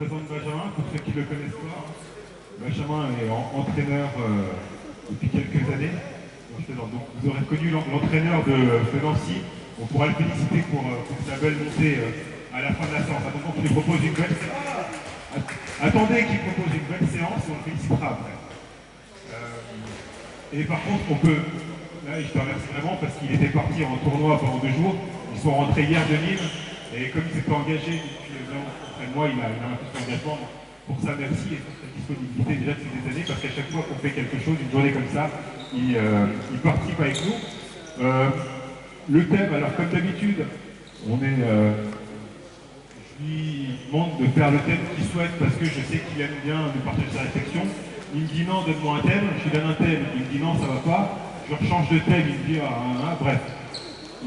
Je présente Benjamin, pour ceux qui ne le connaissent pas. Benjamin est entraîneur depuis quelques années. Donc, vous aurez connu l'entraîneur de Nancy. On pourra le féliciter pour sa belle montée à la fin de la séance. Attention qu'il propose une belle séance. Attendez qu'il propose une belle séance et on le félicitera après. Et par contre, on peut... Là, je te remercie vraiment parce qu'il était parti en tournoi pendant 2 jours. Ils sont rentrés hier de Nîmes. Et comme il s'est pas engagé depuis après moi, il a un peu d'engagement. Pour ça, merci et pour sa disponibilité déjà depuis des années, parce qu'à chaque fois qu'on fait quelque chose, une journée comme ça, il participe avec nous. Le thème, alors comme d'habitude, je lui demande de faire le thème qu'il souhaite parce que je sais qu'il aime bien nous partager sa réflexion. Il me dit non, donne-moi un thème, je lui donne un thème, il me dit non, ça va pas, je rechange de thème, il me dit bref.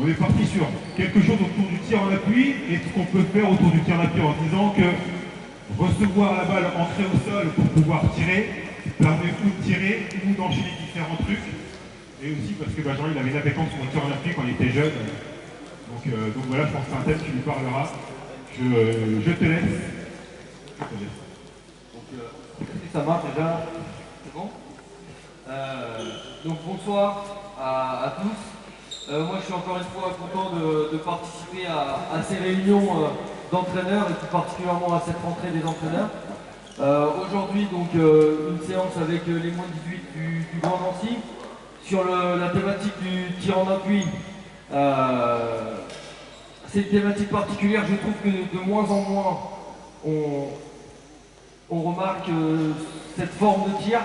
On est parti sur quelque chose autour du tir en appui et ce qu'on peut faire autour du tir en appui en disant que recevoir la balle ancrée au sol pour pouvoir tirer permet ou de tirer ou d'enchaîner différents trucs. Et aussi parce que Benjamin il avait une appétence pour le tir en appui quand il était jeune. Donc voilà, je pense que c'est un thème qui lui parlera. Je te laisse. Ça marche déjà. C'est bon. Donc bonsoir à tous. Moi je suis encore une fois content de participer à ces réunions d'entraîneurs et plus particulièrement à cette rentrée des entraîneurs. Aujourd'hui donc une séance avec les moins de 18 du Grand Nancy sur la thématique du tir en appui. C'est une thématique particulière, je trouve que de moins en moins on remarque cette forme de tir.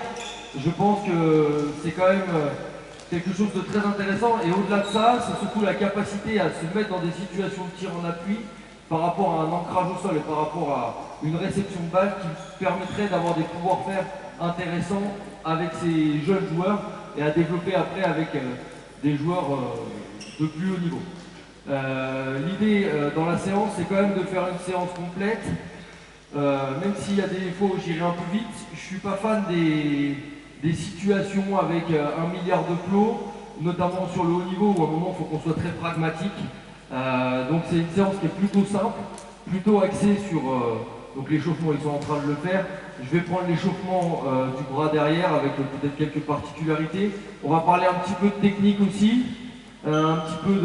Je pense que c'est quand même quelque chose de très intéressant et au-delà de ça, c'est surtout la capacité à se mettre dans des situations de tir en appui par rapport à un ancrage au sol et par rapport à une réception de balle qui permettrait d'avoir des pouvoirs-faire intéressants avec ces jeunes joueurs et à développer après avec des joueurs de plus haut niveau. L'idée dans la séance, c'est quand même de faire une séance complète. Même s'il y a des fois où j'irai un peu vite, je ne suis pas fan des situations avec 1 milliard de plots, notamment sur le haut niveau où à un moment il faut qu'on soit très pragmatique. Donc c'est une séance qui est plutôt simple, plutôt axée sur donc l'échauffement, ils sont en train de le faire. Je vais prendre l'échauffement du bras derrière avec peut-être quelques particularités. On va parler un petit peu de technique aussi, un petit peu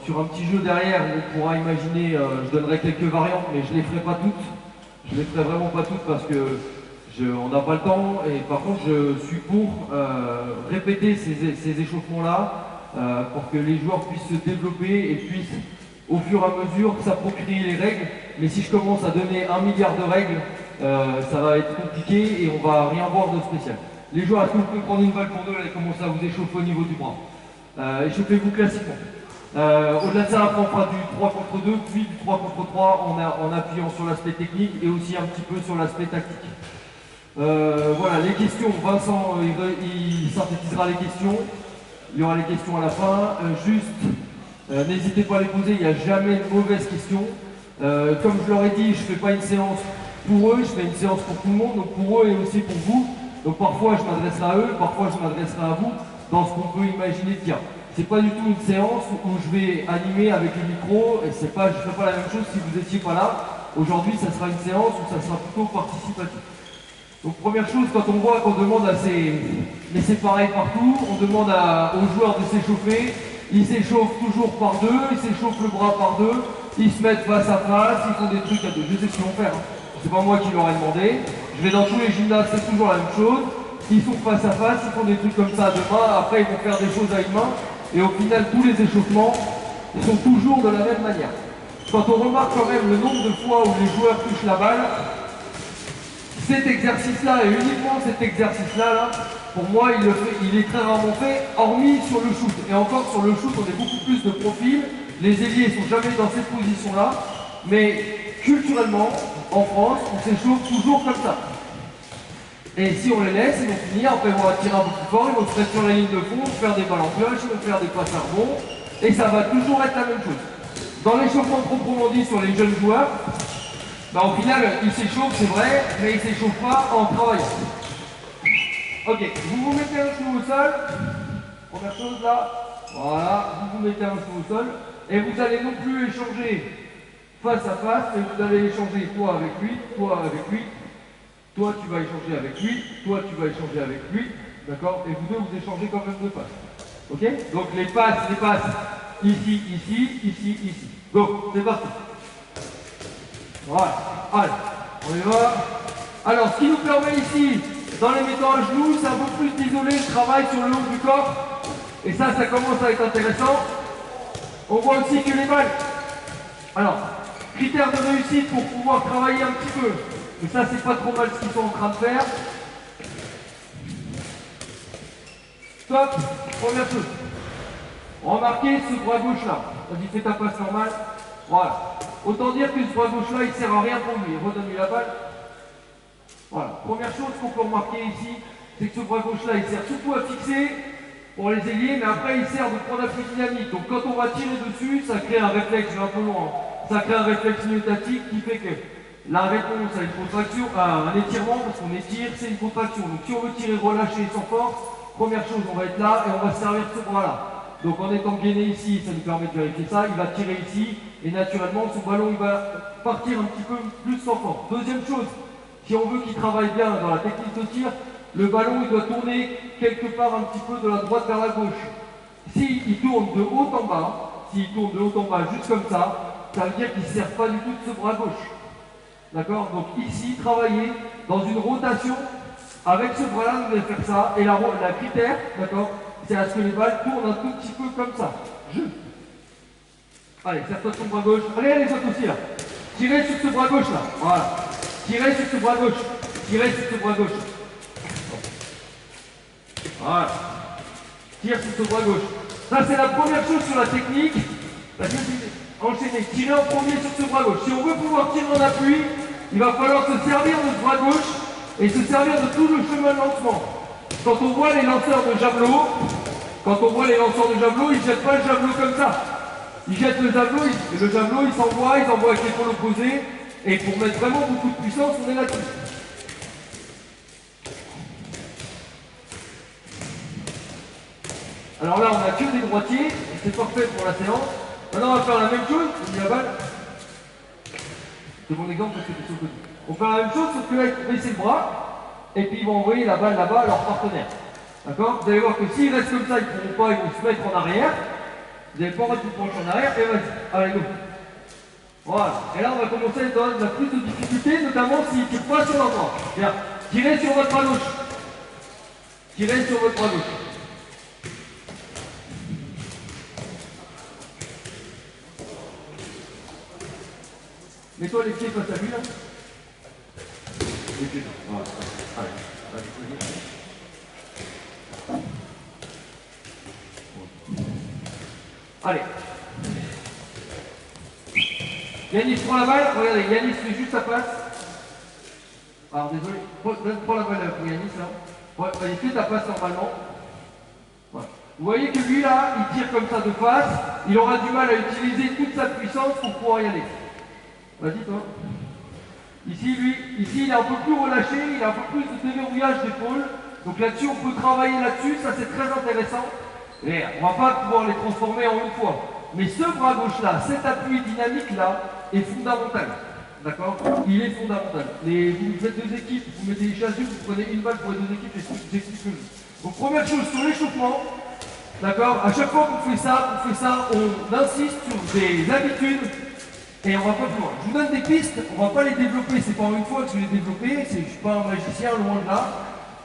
sur un petit jeu derrière, on pourra imaginer, je donnerai quelques variantes, mais je ne les ferai pas toutes. Je ne les ferai vraiment pas toutes parce que on n'a pas le temps. Et par contre, je suis pour répéter ces échauffements-là pour que les joueurs puissent se développer et puissent, au fur et à mesure, s'approprier les règles. Mais si je commence à donner 1 milliard de règles, ça va être compliqué et on va rien voir de spécial. Les joueurs, est-ce que vous pouvez prendre une balle pour deux et commencer à vous échauffer au niveau du bras? Échauffez-vous classiquement. Au-delà de ça, après on fera du 3 contre 2, puis du 3 contre 3 en appuyant sur l'aspect technique et aussi un petit peu sur l'aspect tactique. Voilà, les questions. Vincent, il synthétisera les questions. Il y aura les questions à la fin. N'hésitez pas à les poser, il n'y a jamais de mauvaises questions. Comme je leur ai dit, je ne fais pas une séance pour eux, je fais une séance pour tout le monde, donc pour eux et aussi pour vous. Donc parfois je m'adresserai à eux, parfois je m'adresserai à vous dans ce qu'on peut imaginer de dire. C'est pas du tout une séance où je vais animer avec le micro et je ne fais pas la même chose si vous n'étiez pas là. Aujourd'hui, ça sera une séance où ça sera plutôt participatif. Donc première chose, quand on voit qu'on demande mais c'est pareil partout, on demande aux joueurs de s'échauffer. Ils s'échauffent toujours par deux, ils s'échauffent le bras par deux, ils se mettent face à face, ils font des trucs à deux. Je sais ce qu'ils vont faire, hein. C'est pas moi qui leur ai demandé. Je vais dans tous les gymnases, c'est toujours la même chose. Ils sont face à face, ils font des trucs comme ça à deux mains, après ils vont faire des choses à une main. Et au final, tous les échauffements sont toujours de la même manière. Quand on remarque quand même le nombre de fois où les joueurs touchent la balle, cet exercice-là, et uniquement cet exercice-là, pour moi, il est très rarement fait, hormis sur le shoot. Et encore, sur le shoot, on est beaucoup plus de profil. Les ailiers ne sont jamais dans cette position-là. Mais culturellement, en France, on s'échauffe toujours comme ça. Et si on les laisse, ils vont finir, après ils vont tirer un peu plus fort, ils vont se mettre sur la ligne de fond, faire des balles en cloche, ils vont faire des passes à rebond, et ça va toujours être la même chose. Dans l'échauffement proprement dit sur les jeunes joueurs, au final, ils s'échauffent, c'est vrai, mais ils ne s'échauffent pas en travaillant. Ok, vous vous mettez un genou au sol, première chose là, voilà, vous vous mettez un genou au sol, et vous allez non plus échanger face à face, et vous allez échanger toi avec lui, toi avec lui, toi tu vas échanger avec lui, toi tu vas échanger avec lui, d'accord? Et vous deux vous échangez quand même de face. Ok? Donc les passes, ici, ici, ici, ici. Go, c'est parti. Voilà, allez, on y va. Alors ce qui nous permet ici, dans les mettant à genoux, c'est un peu plus d'isoler le travail sur le haut du corps. Et ça commence à être intéressant. On voit aussi que les balles. Alors, critères de réussite pour pouvoir travailler un petit peu. Et ça, c'est pas trop mal ce qu'ils sont en train de faire. Stop, première chose. Remarquez ce bras gauche là. Vas-y, fais ta passe normale. Voilà. Autant dire que ce bras gauche là, il sert à rien pour lui. Redonne-lui la balle. Voilà. Première chose qu'on peut remarquer ici, c'est que ce bras gauche là, il sert surtout à fixer pour les ailiers, mais après il sert de prendre appui dynamique. Donc quand on va tirer dessus, ça crée un réflexe, je vais un peu loin, ça crée un réflexe myotatique qui fait que la réponse à une contraction, à un étirement, parce qu'on étire, c'est une contraction. Donc si on veut tirer, relâcher sans force, première chose, on va être là et on va se servir de ce bras-là. Donc en étant gainé ici, ça nous permet de vérifier ça, il va tirer ici, et naturellement son ballon il va partir un petit peu plus sans force. Deuxième chose, si on veut qu'il travaille bien dans la technique de tir, le ballon il doit tourner quelque part un petit peu de la droite vers la gauche. S'il tourne de haut en bas, juste comme ça veut dire qu'il ne sert pas du tout de ce bras gauche. D'accord? Donc ici, travailler dans une rotation, avec ce bras-là, vous allez faire ça, et la critère, d'accord, c'est à ce que les balles tournent un tout petit peu comme ça. Allez, serre-toi de ton bras gauche. Allez, les autres aussi là. Tirez sur ce bras gauche là. Voilà. Tirez sur ce bras gauche. Tirez sur ce bras gauche. Voilà. Tire sur ce bras gauche. Ça, c'est la première chose sur la technique. Enchaîner. Tirer en premier sur ce bras gauche. Si on veut pouvoir tirer en appui, il va falloir se servir de ce bras gauche et se servir de tout le chemin de lancement. Quand on voit les lanceurs de javelot, ils ne jettent pas le javelot comme ça. Ils jettent le javelot, ils s'envoient avec l'épaule opposée. Et pour mettre vraiment beaucoup de puissance, on est là-dessus. Alors là, on n'a que des droitiers, c'est parfait pour la séance. Maintenant, on va faire la même chose. On dit la balle. C'est mon exemple parce que c'est sur le côté. On fait la même chose, sauf que là, ils vont baisser le bras. Et puis, ils vont envoyer la balle là-bas à leur partenaire. D'accord? Vous allez voir que s'ils restent comme ça, ils ne pourront pas, ils vont se mettre en arrière. Vous n'avez pas le droit de vous pencher en arrière. Et vas-y. Allez, go. Voilà. Et là, on va commencer dans la plus de difficulté, notamment s'ils ne tirent pas sur l'endroit. Bien. Tirez sur votre bras gauche. Tirez sur votre bras gauche. Mets-toi les pieds face à lui, là. Les pieds, voilà. Allez. Allez. Yanis prend la balle. Regardez, Yanis fait juste sa passe. Alors, désolé. Prends la balle pour Yanis, là. Ouais, vas-y, fais ta passe normalement. Voilà. Vous voyez que lui, là, il tire comme ça de face. Il aura du mal à utiliser toute sa puissance pour pouvoir y aller. Vas-y, toi. Ici, lui, il est un peu plus relâché, il a un peu plus de déverrouillage d'épaule. Donc là-dessus, on peut travailler là-dessus, ça c'est très intéressant. Et on va pas pouvoir les transformer en une fois. Mais ce bras gauche-là, cet appui dynamique-là, est fondamental. D'accord? Il est fondamental. Vous faites deux équipes, vous mettez les chasses, vous prenez une balle pour les deux équipes, et c'est ce que je. Donc première chose, sur l'échauffement, d'accord? À chaque fois qu'on fait ça, on insiste sur des habitudes. Et on va pas plus loin. Je vous donne des pistes, on va pas les développer, c'est pas une fois que je vais les développer, je suis pas un magicien, loin de là.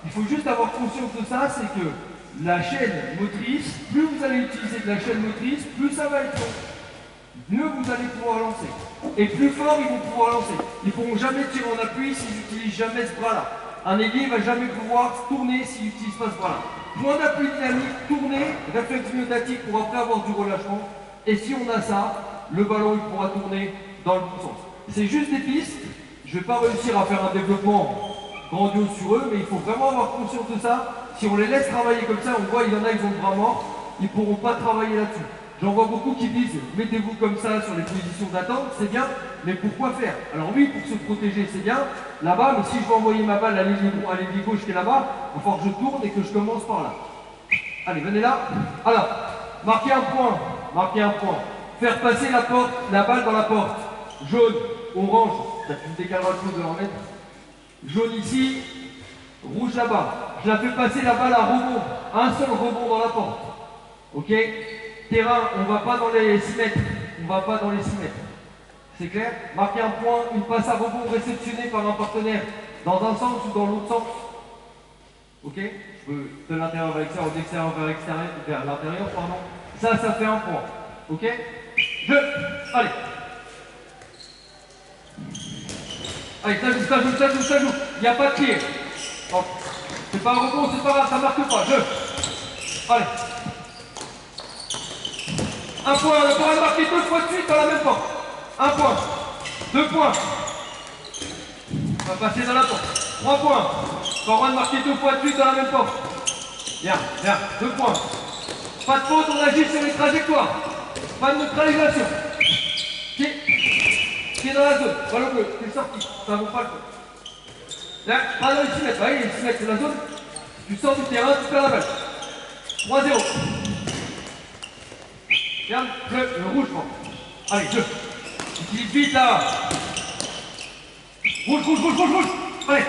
Il faut juste avoir conscience de ça, c'est que la chaîne motrice, plus vous allez utiliser de la chaîne motrice, plus ça va être long. Mieux vous allez pouvoir lancer. Et plus fort ils vont pouvoir lancer. Ils ne pourront jamais tirer en appui s'ils n'utilisent jamais ce bras-là. Un ailier ne va jamais pouvoir tourner s'il n'utilise pas ce bras-là. Point d'appui dynamique, tourner, réflexe myotatique pour après avoir du relâchement. Et si on a ça, le ballon il pourra tourner dans le bon sens. C'est juste des pistes, je ne vais pas réussir à faire un développement grandiose sur eux, mais il faut vraiment avoir conscience de ça. Si on les laisse travailler comme ça, on voit il y en a, ils ont le bras mort, ils ne pourront pas travailler là-dessus. J'en vois beaucoup qui disent, mettez-vous comme ça sur les positions d'attente, c'est bien, mais pourquoi faire? Alors oui, pour se protéger, c'est bien, là-bas, mais si je veux envoyer ma balle à l'ailier gauche qui est là-bas, il va falloir que je tourne et que je commence par là. Allez, venez là. Alors, marquez un point. Faire passer la balle dans la porte. jaune, orange, ça tu me décaleras le coup de 1 mètre. Jaune ici, rouge là-bas. Je la fais passer la balle à rebond, un seul rebond dans la porte. Ok? Terrain, on ne va pas dans les 6 mètres. On va pas dans les 6 mètres. C'est clair? Marquer un point, une passe à rebond réceptionnée par un partenaire dans un sens ou dans l'autre sens. Ok? Je peux de l'intérieur vers l'extérieur, de l'extérieur vers l'intérieur, pardon. Ça fait un point. Ok? Allez. Allez, ça joue. Il n'y a pas de pied. Oh. C'est pas un rebond, c'est pas grave, ça marque pas. Allez. Un point, on pourra le marquer 2 fois de suite dans la même porte. 1 point. 2 points. On va passer dans la porte. 3 points. On va marquer 2 fois de suite dans la même porte. Bien. 2 points. Pas de faute, on agit sur les trajectoires. Pas de neutralisation. Pied dans la zone. Ballon bleu, c'est sorti. Ça vaut pas le coup. Là, pas dans les 6 mètres. Voyez, les 6 mètres, c'est la zone. Tu sors du terrain, tu perds la balle. 3-0. Regarde, le rouge, bon. Allez, 2. Utilise vite là. Rouge. Allez.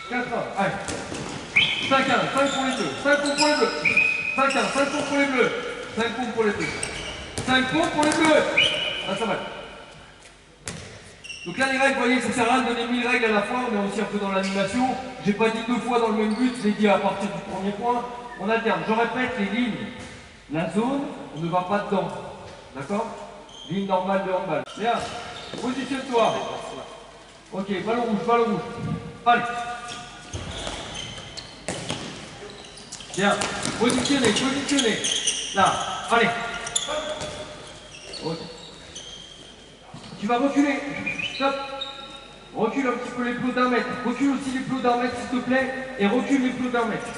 4-1. Allez. 5-1. 5 pour les bleus. 5 points pour les bleus. 5-1. 5 points pour les bleus. 5 points pour les bleus. 5 points pour les bleus. Ah, ça va. Donc là, les règles, vous voyez, ça sert à rien de donner 1000 règles à la fois. On est aussi un peu dans l'animation. J'ai pas dit 2 fois dans le même but. Je l'ai dit à partir du premier point. On alterne. Je répète les lignes. La zone, on ne va pas dedans. D'accord? Ligne normale de handball. Bien. Positionne-toi. Ok, ballon rouge. Allez. Bien. Positionner. Là. Allez. Ok. Tu vas reculer. Stop. Recule un petit peu les plots d'1 mètre. Recule aussi les plots d'1 mètre, s'il te plaît. Et recule les plots d'1 mètre.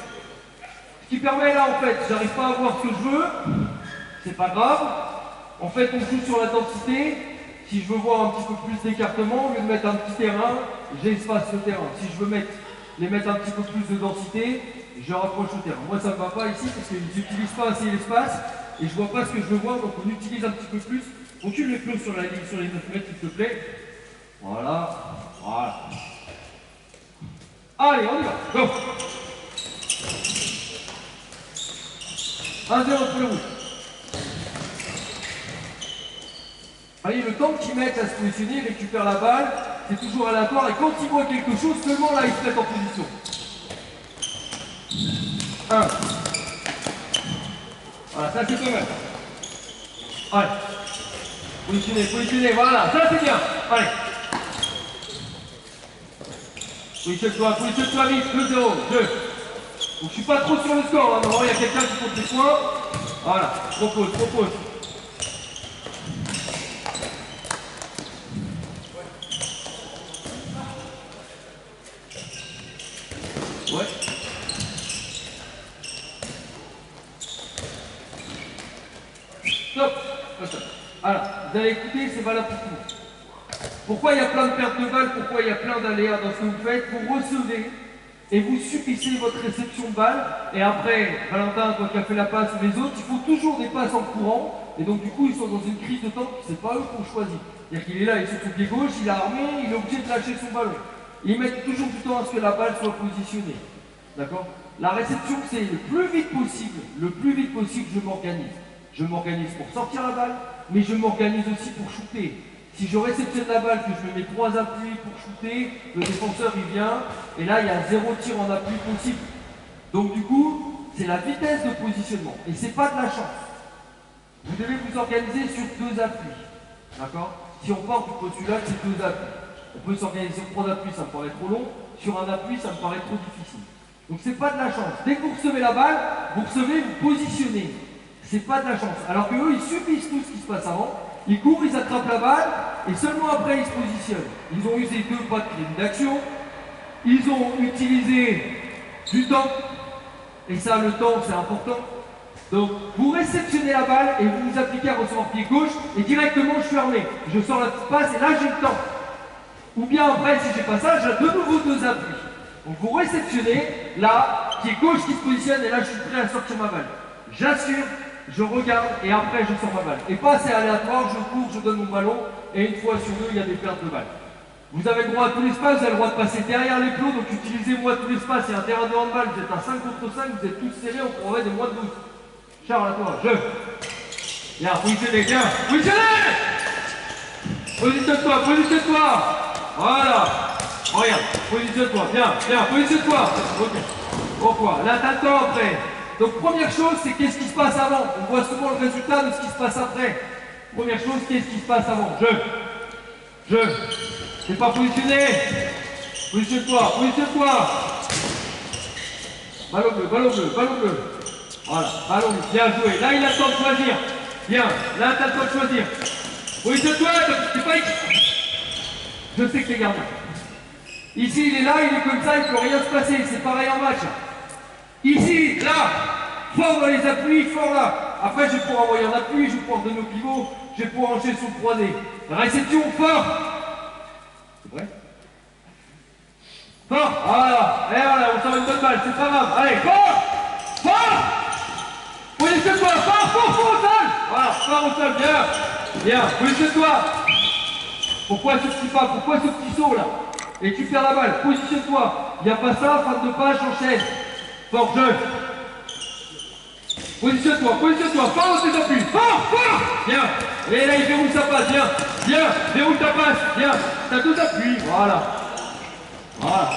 Ce qui permet là, en fait, j'arrive pas à voir ce que je veux. C'est pas grave. En fait, on joue sur la densité. Si je veux voir un petit peu plus d'écartement, au lieu de mettre un petit terrain, j'espace le terrain. Si je veux les mettre un petit peu plus de densité, je rapproche le terrain. Moi, ça ne va pas ici parce qu'ils n'utilisent pas assez l'espace et je vois pas ce que je veux voir, donc on utilise un petit peu plus. Recule les plots sur la ligne, sur les 9 mètres, s'il te plaît. Voilà. Allez, on y va. Go. 1-0 pour le rouge. Voyez, le temps qu'ils mettent à se positionner, ils récupèrent la balle, c'est toujours aléatoire, et quand ils voient quelque chose, seulement là, ils se mettent en position. 1. Voilà, ça c'est pas mal. Allez. Positionnez, voilà, ça c'est bien. Allez. Positionne-toi vite, 2-0, 2. Donc je suis pas trop sur le score, hein. Normalement il y a quelqu'un qui compte les points. Voilà, propose. Ouais. Stop. Alors, vous allez écouter, c'est valable pour tout le monde. Pourquoi il y a plein de pertes de balles, pourquoi il y a plein d'aléas dans ce que vous faites? Vous recevez et vous subissez votre réception de balle. Et après, Valentin, toi qui as fait la passe ou les autres, il faut toujours des passes en courant. Et donc du coup, ils sont dans une crise de temps, c'est pas eux qu'on choisit. C'est-à-dire qu'il est là, il est sur son pied gauche, il est armé, il est obligé de lâcher son ballon. Ils mettent toujours du temps à ce que la balle soit positionnée. D'accord? La réception, c'est le plus vite possible, je m'organise. Je m'organise pour sortir la balle, mais je m'organise aussi pour shooter. Si je réceptionne la balle, que je me mets 3 appuis pour shooter, le défenseur il vient, et là il y a 0 tir en appui possible. Donc du coup, c'est la vitesse de positionnement, et c'est pas de la chance. Vous devez vous organiser sur 2 appuis. D'accord? Si on part du postulat, c'est 2 appuis. On peut s'organiser sur 3 appuis, ça me paraît trop long. Sur un appui, ça me paraît trop difficile. Donc c'est pas de la chance. Dès que vous recevez la balle, vous positionnez. C'est pas de la chance. Alors que eux, ils subissent tout ce qui se passe avant. Ils courent, ils attrapent la balle, et seulement après, ils se positionnent. Ils ont usé 2 pas de crédit d'action. Ils ont utilisé du temps. Et ça, le temps, c'est important. Donc, vous réceptionnez la balle et vous vous appliquez à recevoir pied gauche, et directement, je suis armé. Je sors la petite passe, et là, j'ai le temps. Ou bien après, si j'ai pas ça, j'ai de nouveau 2 appuis. Donc vous réceptionnez, là, pied gauche qui se positionne, et là je suis prêt à sortir ma balle. J'assure, je regarde et après je sors ma balle. Et pas c'est aléatoire, je cours, je donne mon ballon et une fois sur deux, il y a des pertes de balles. Vous avez le droit à tout l'espace, vous avez le droit de passer derrière les plots, donc utilisez-moi tout l'espace. Il y a un terrain de handball, vous êtes à 5 contre 5, vous êtes tous serrés, on pourrait des moins de 12. Charles, à toi, je. Bien, positionnez, bien, positionnez. Positionne-toi, positionne-toi. Voilà. Regarde, positionne-toi, bien, bien, positionne-toi. Ok. Pourquoi? Là, t'as le temps après. Donc, première chose, c'est qu'est-ce qui se passe avant. On voit souvent le résultat de ce qui se passe après. Première chose, qu'est-ce qui se passe avant? Je. C'est pas positionné. Positionne-toi, positionne-toi. Ballon bleu, ballon bleu, ballon bleu. Voilà, ballon bleu, bien joué. Là, il a le temps de choisir. Bien, là, t'as le temps de choisir. Positionne-toi, c'est pas... Je sais que t'es gardien. Ici, il est là, il est comme ça, il ne peut rien se passer. C'est pareil en match. Ici, là, fort dans les appuis, fort là. Après, je vais pouvoir envoyer un appui, je vais pouvoir donner au pivot, je vais pouvoir enchaîner sur le croisé. Réception, fort. C'est vrai? Fort, voilà. Et voilà, on sort une bonne balle, c'est pas grave. Allez, fort. Fort. Positionne-toi, fort, fort, fort au sol. Voilà, fort au sol, bien. Bien, positionne-toi. Pourquoi ce petit pas? Pourquoi ce petit saut là? Et tu perds la balle, positionne-toi. Il n'y a pas ça, fin de page, j'enchaîne. Fort, jeu. Positionne-toi, fort dans tes appuis. Fort, fort. Bien. Et là, il verrouille sa passe, bien. Bien, verrouille ta passe, bien. T'as deux appuis, voilà. Voilà.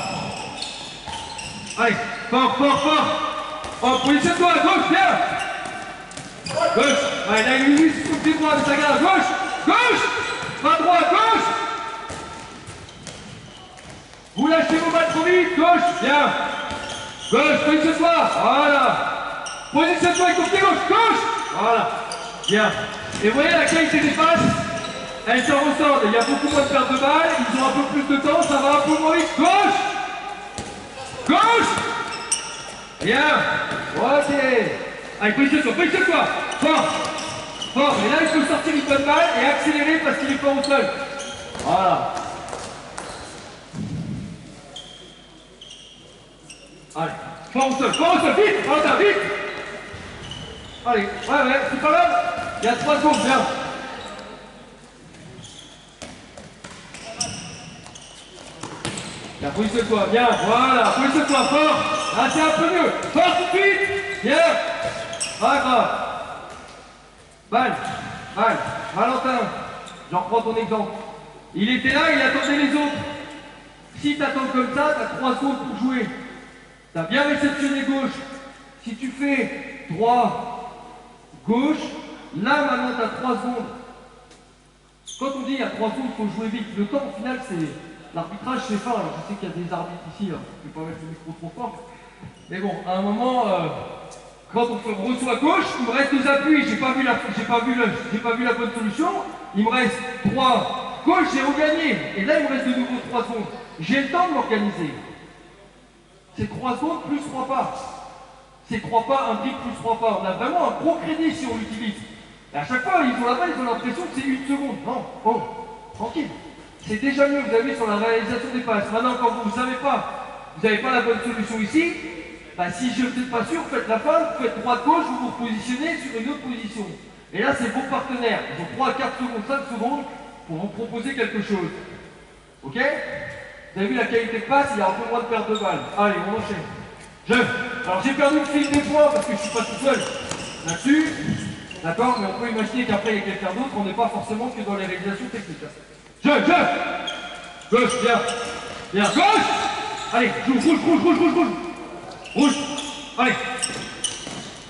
Allez, fort, fort, fort. Oh, positionne-toi à gauche, bien. Gauche. Allez, là, il lui sur le pied droit de sa garde. Gauche, gauche. Pas droit, gauche. Vous lâchez vos balles trop vite, gauche, bien. Gauche, positionne-toi, voilà. Positionne-toi avec ton pied gauche, gauche. Voilà, bien. Et vous voyez la qualité des passes, elle s'en ressort. Il y a beaucoup moins de pertes de balles, ils ont un peu plus de temps, ça va un peu moins vite. Gauche. Gauche. Bien. Ok. Allez, positionne-toi. Fort. Fort. Et là, il faut sortir une bonne balle et accélérer parce qu'il est pas au sol. Voilà. Allez, fort au sol, vite, voilà, vite. Allez, ouais, c'est pas mal. Il y a 3 secondes, bien. Bien, positionne-toi, bien, voilà, positionne-toi, fort. Ah, c'est un peu mieux, fort tout de suite. Bien. Pas grave. Balle, Valentin, j'en reprends ton exemple. Il était là, il attendait les autres. Si tu attends comme ça, tu as 3 secondes pour jouer. Tu as bien réceptionné gauche. Si tu fais droit, gauche, là maintenant tu as 3 secondes. Quand on dit il y a 3 secondes, il faut jouer vite. Le temps au final, c'est l'arbitrage, c'est fin. Alors, je sais qu'il y a des arbitres ici, là. Je ne vais pas mettre le micro trop fort. Mais bon, à un moment, quand on reçoit gauche, il me reste 2 appuis. J'ai pas vu la bonne solution. Il me reste 3 gauche, j'ai regagné. Et là, il me reste de nouveau 3 secondes. J'ai le temps de m'organiser. C'est 3 secondes plus 3 pas. C'est 3 pas, un dribble plus 3 pas. On a vraiment un gros crédit si on l'utilise. Et à chaque fois, ils ont la balle, ils ont l'impression que c'est 1 seconde. Non, oh, tranquille. C'est déjà mieux, vous avez vu, sur la réalisation des passes. Maintenant, quand vous n'avez pas la bonne solution ici, bah, si je n'êtes pas sûr, faites la fin, vous faites droite-gauche, vous vous positionnez sur une autre position. Et là, c'est vos partenaires. Ils ont 3 à 4 secondes, 5 secondes pour vous proposer quelque chose. Ok? Vous avez vu la qualité de passe, il y a un peu moins de perte de balles. Allez, on enchaîne. Alors j'ai perdu le fil des points parce que je ne suis pas tout seul là-dessus. D'accord? Mais on peut imaginer qu'après il y a quelqu'un d'autre, on n'est pas forcément que dans les réalisations techniques. Gauche, bien. Bien. Gauche! Allez, rouge. Rouge. Allez.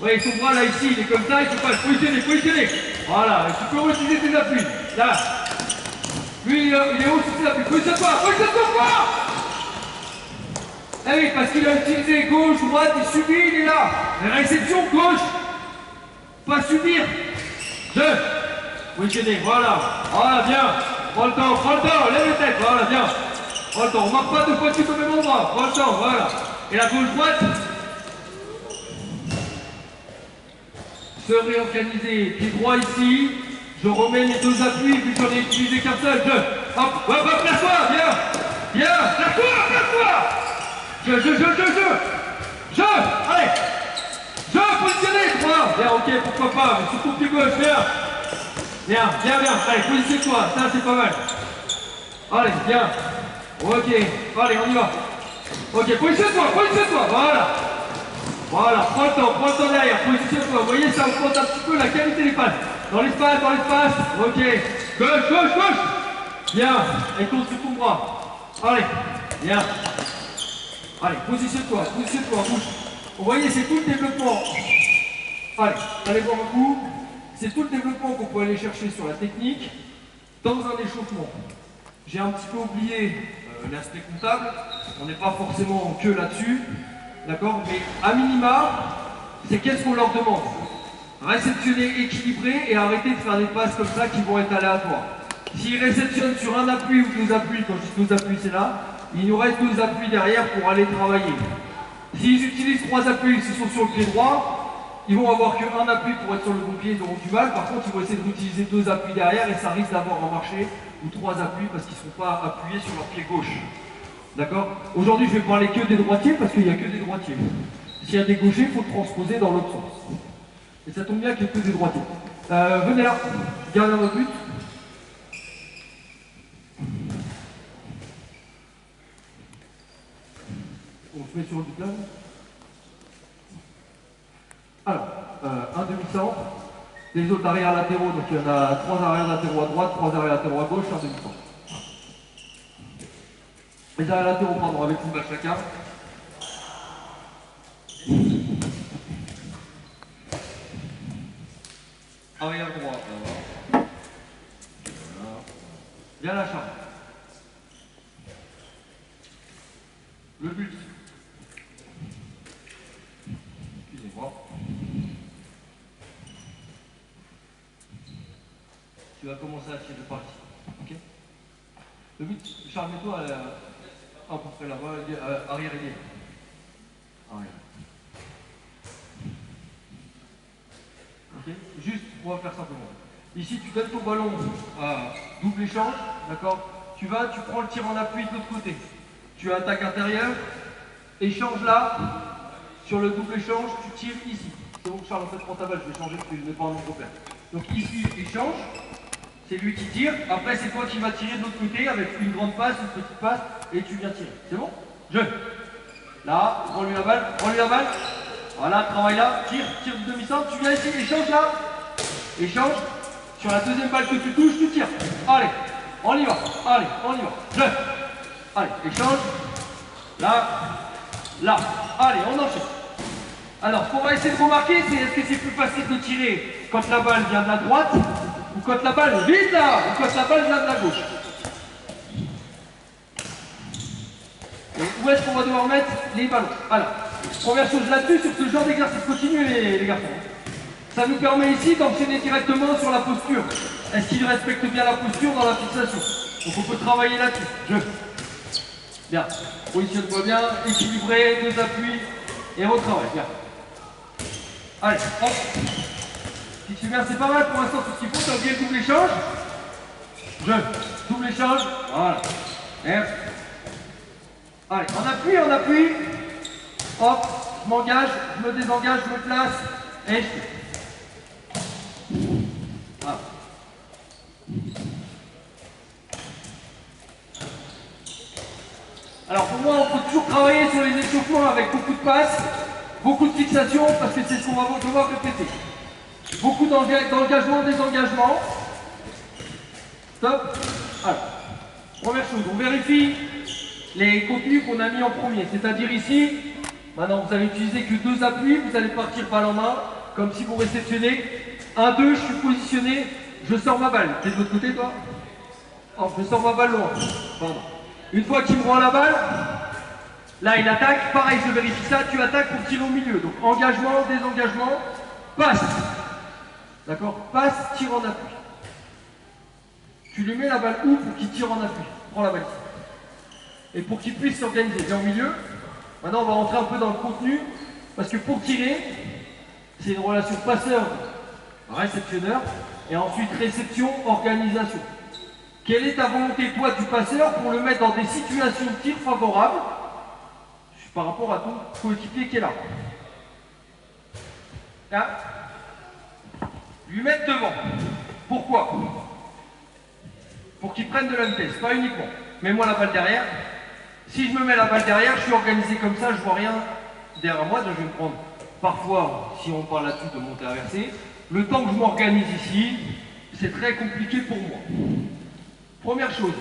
Oui, son bras là ici, il est comme ça, il faut pas le positionner. Voilà, tu peux utiliser tes appuis. Là. Lui, il est haut sur ses appuis. Positionne-toi. Ah oui, parce qu'il a utilisé gauche, droite, il subit, il est là. La réception, gauche. Pas subir. Positionner, voilà. Voilà, bien. Prends le temps, lève les têtes, voilà, bien. Prends le temps, on ne marque pas 2 fois de suite au même endroit. Prends le temps, voilà. Et la gauche-droite. Se réorganiser. Pied droit ici. Je remets mes 2 appuis, vu que j'en ai utilisé qu'un seul. Hop, place-toi, bien. Place-toi. Allez. Positionné, crois. Bien, ok, pourquoi pas, mais sur ton pied gauche, viens. Bien, bien, bien. Allez, positionne-toi, ça c'est pas mal. Allez, bien. Ok, allez, on y va. Ok, positionne-toi, voilà. Voilà, prends le temps derrière, positionne-toi. Vous voyez, ça augmente un petit peu la qualité des passes. Dans l'espace, ok. Gauche. Bien, et tourne sur ton bras. Allez, bien. Allez, positionne-toi, bouge. Vous voyez, c'est tout le développement. Allez voir un coup. C'est tout le développement qu'on peut aller chercher sur la technique dans un échauffement. J'ai un petit peu oublié l'aspect comptable. On n'est pas forcément que là-dessus. D'accord? Mais à minima, c'est qu'est-ce qu'on leur demande? Réceptionner équilibré et arrêter de faire des passes comme ça qui vont être aléatoires. S'ils réceptionnent sur un appui ou deux appuis, quand je dis deux appuis c'est là, il nous reste deux appuis derrière pour aller travailler. S'ils utilisent trois appuis, s'ils sont sur le pied droit, ils vont avoir qu'un appui pour être sur le bon pied, ils auront du mal. Par contre, ils vont essayer d'utiliser deux appuis derrière et ça risque d'avoir un marché ou trois appuis parce qu'ils ne sont pas appuyés sur leur pied gauche. D'accord? Aujourd'hui, je vais parler que des droitiers parce qu'il n'y a que des droitiers. S'il y a des gauchers, il faut le transposer dans l'autre sens. Et ça tombe bien qu'il n'y ait que des droitiers. Venez là, gardez votre but. On se met sur le plan. Alors, un demi-centre, les autres arrières latéraux, donc il y en a trois arrières latéraux à droite, trois arrières latéraux à gauche, un demi-centre. Les arrières latéraux, pardon, avec une balle chacun. Arrière droit, voilà. Bien la charge. Le but. Excusez-moi. Tu vas commencer à tirer par ici. Ok? Le but, Charles, mets-toi à peu près là-bas, arrière ailier. Arrière. Ok? Juste, on va faire simplement. Ici, tu donnes ton ballon à double échange, d'accord? Tu prends le tir en appui de l'autre côté. Tu attaques intérieur, échange là, sur le double échange, tu tires ici. C'est bon, Charles, en fait, prends ta balle, je vais changer parce que je n'ai pas un nom repère. Donc ici, échange, c'est lui qui tire. Après, c'est toi qui vas tirer de l'autre côté avec une grande passe, une petite passe, et tu viens tirer. C'est bon? Jeu. Là, prends-lui la balle. Voilà, travaille là, tire de demi-centre, tu viens ici, échange là. Échange. Sur la deuxième balle que tu touches, tu tires. Allez, on y va. Jeu. Allez, échange. Là. Allez, on enchaîne. Alors, ce qu'on va essayer de remarquer, c'est est-ce que c'est plus facile de tirer quand la balle vient de la droite ou quand la balle vise là, ou quand la balle vient de la gauche. Et où est-ce qu'on va devoir mettre les ballons? Alors, première chose là-dessus, sur ce genre d'exercice continu, les garçons. Ça nous permet ici d'enchaîner directement sur la posture. Est-ce qu'il respecte bien la posture dans la fixation? Donc on peut travailler là-dessus. Jeu. Bien. Positionne-toi bien, équilibré, deux appuis, et retravaille. Bien. Allez, hop. Fixe bien, c'est pas mal pour l'instant tout ce qu'il faut. T'as oublié le double échange. Jeu. Double échange. Voilà. Merde. Allez, on appuie. Hop, je m'engage, je me désengage, je me place, et je fais. Voilà. Alors pour moi, on peut toujours travailler sur les échauffements avec beaucoup de passes, beaucoup de fixation, parce que c'est ce qu'on va devoir répéter. Beaucoup d'engagement, désengagement. Stop. Alors, première chose, on vérifie les contenus qu'on a mis en premier, c'est-à-dire ici, maintenant vous allez utiliser que deux appuis, vous allez partir balle en main, comme si vous réceptionnez. 1, 2, je suis positionné, je sors ma balle. T'es de l'autre côté toi? Oh, je sors ma balle loin. Pardon. Une fois qu'il me rend la balle, là il attaque, pareil je vérifie ça, tu attaques pour tirer au milieu. Donc engagement, désengagement, passe. D'accord? Passe, tire en appui. Tu lui mets la balle où pour qu'il tire en appui? Prends la balle ici. Et pour qu'il puisse s'organiser, bien au milieu. Maintenant, on va rentrer un peu dans le contenu, parce que pour tirer, c'est une relation passeur-réceptionneur, et ensuite réception-organisation. Quelle est ta volonté, toi, du passeur, pour le mettre dans des situations de tir favorables par rapport à ton coéquipier qui est là? Là, lui mettre devant. Pourquoi? Pour qu'il prenne de la vitesse, pas uniquement. Mets-moi la balle derrière. Si je me mets la balle derrière, je suis organisé comme ça, je vois rien derrière moi, donc je vais me prendre parfois, si on parle là-dessus, de monter inversé. Le temps que je m'organise ici, c'est très compliqué pour moi. Première chose,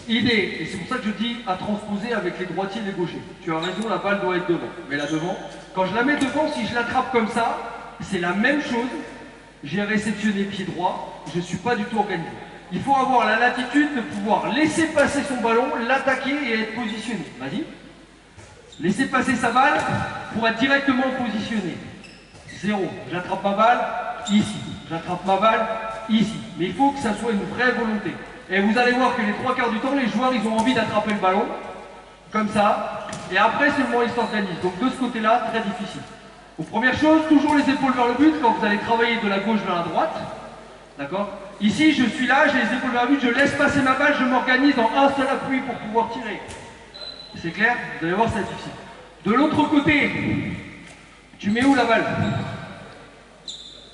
idée, et c'est pour ça que je dis à transposer avec les droitiers et les gauchers. Tu as raison, la balle doit être devant. Mais là devant, quand je la mets devant, si je l'attrape comme ça, c'est la même chose. J'ai réceptionné pied droit, je ne suis pas du tout organisé. Il faut avoir la latitude de pouvoir laisser passer son ballon, l'attaquer et être positionné. Vas-y. Laisser passer sa balle pour être directement positionné. 0. J'attrape ma balle ici. J'attrape ma balle ici. Mais il faut que ça soit une vraie volonté. Et vous allez voir que les 3/4 du temps, les joueurs, ils ont envie d'attraper le ballon. Comme ça. Et après seulement, ils s'organisent. Donc de ce côté-là, très difficile. Donc première chose, toujours les épaules vers le but quand vous allez travailler de la gauche vers la droite. D'accord? Ici, je suis là, j'ai les épaules vers le but, je laisse passer ma balle, je m'organise en un seul appui pour pouvoir tirer. C'est clair? Vous allez voir, c'est difficile. De l'autre côté, tu mets où la balle?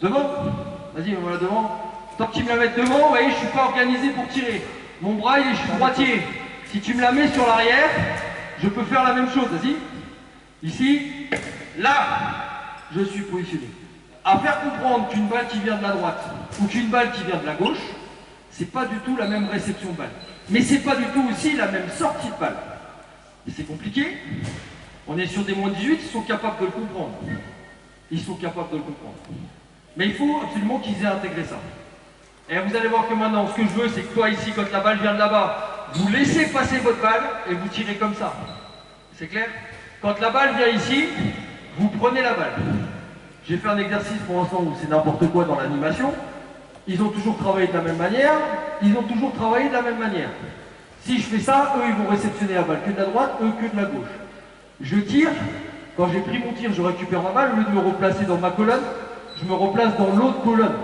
Devant? Vas-y, voilà devant. Tant que tu me la mets devant, vous voyez, je ne suis pas organisé pour tirer. Mon bras, je suis droitier. Si tu me la mets sur l'arrière, je peux faire la même chose. Vas-y. Ici, là, je suis positionné. À faire comprendre qu'une balle qui vient de la droite ou qu'une balle qui vient de la gauche, c'est pas du tout la même réception de balle. Mais c'est pas du tout aussi la même sortie de balle. C'est compliqué. On est sur des moins 18, ils sont capables de le comprendre. Ils sont capables de le comprendre. Mais il faut absolument qu'ils aient intégré ça. Et vous allez voir que maintenant, ce que je veux, c'est que toi ici, quand la balle vient de là-bas, vous laissez passer votre balle et vous tirez comme ça. C'est clair? Quand la balle vient ici, vous prenez la balle. J'ai fait un exercice pour l'instant où c'est n'importe quoi dans l'animation. Ils ont toujours travaillé de la même manière. Ils ont toujours travaillé de la même manière. Si je fais ça, eux, ils vont réceptionner la balle que de la droite, eux que de la gauche. Je tire. Quand j'ai pris mon tir, je récupère ma balle. Au lieu de me replacer dans ma colonne, je me replace dans l'autre colonne.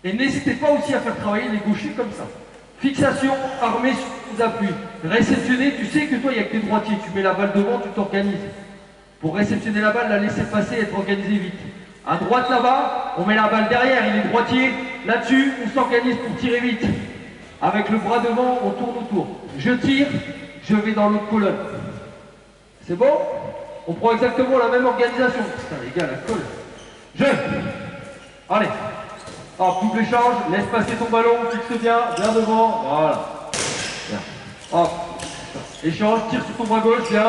Et n'hésitez pas aussi à faire travailler les gauchers comme ça. Fixation, armée sur les appuis. Réceptionner, tu sais que toi, il n'y a que tes droitiers. Tu mets la balle devant, tu t'organises. Pour réceptionner la balle, la laisser passer, être organisé vite. À droite là-bas, on met la balle derrière, il est droitier. Là-dessus, on s'organise pour tirer vite. Avec le bras devant, on tourne autour. Je tire, je vais dans l'autre colonne. C'est bon? On prend exactement la même organisation. Putain les gars, la colle. Je. Allez. Hop, double échange, laisse passer ton ballon, fixe bien devant. Voilà. Bien. Hop. Échange, tire sur ton bras gauche, bien.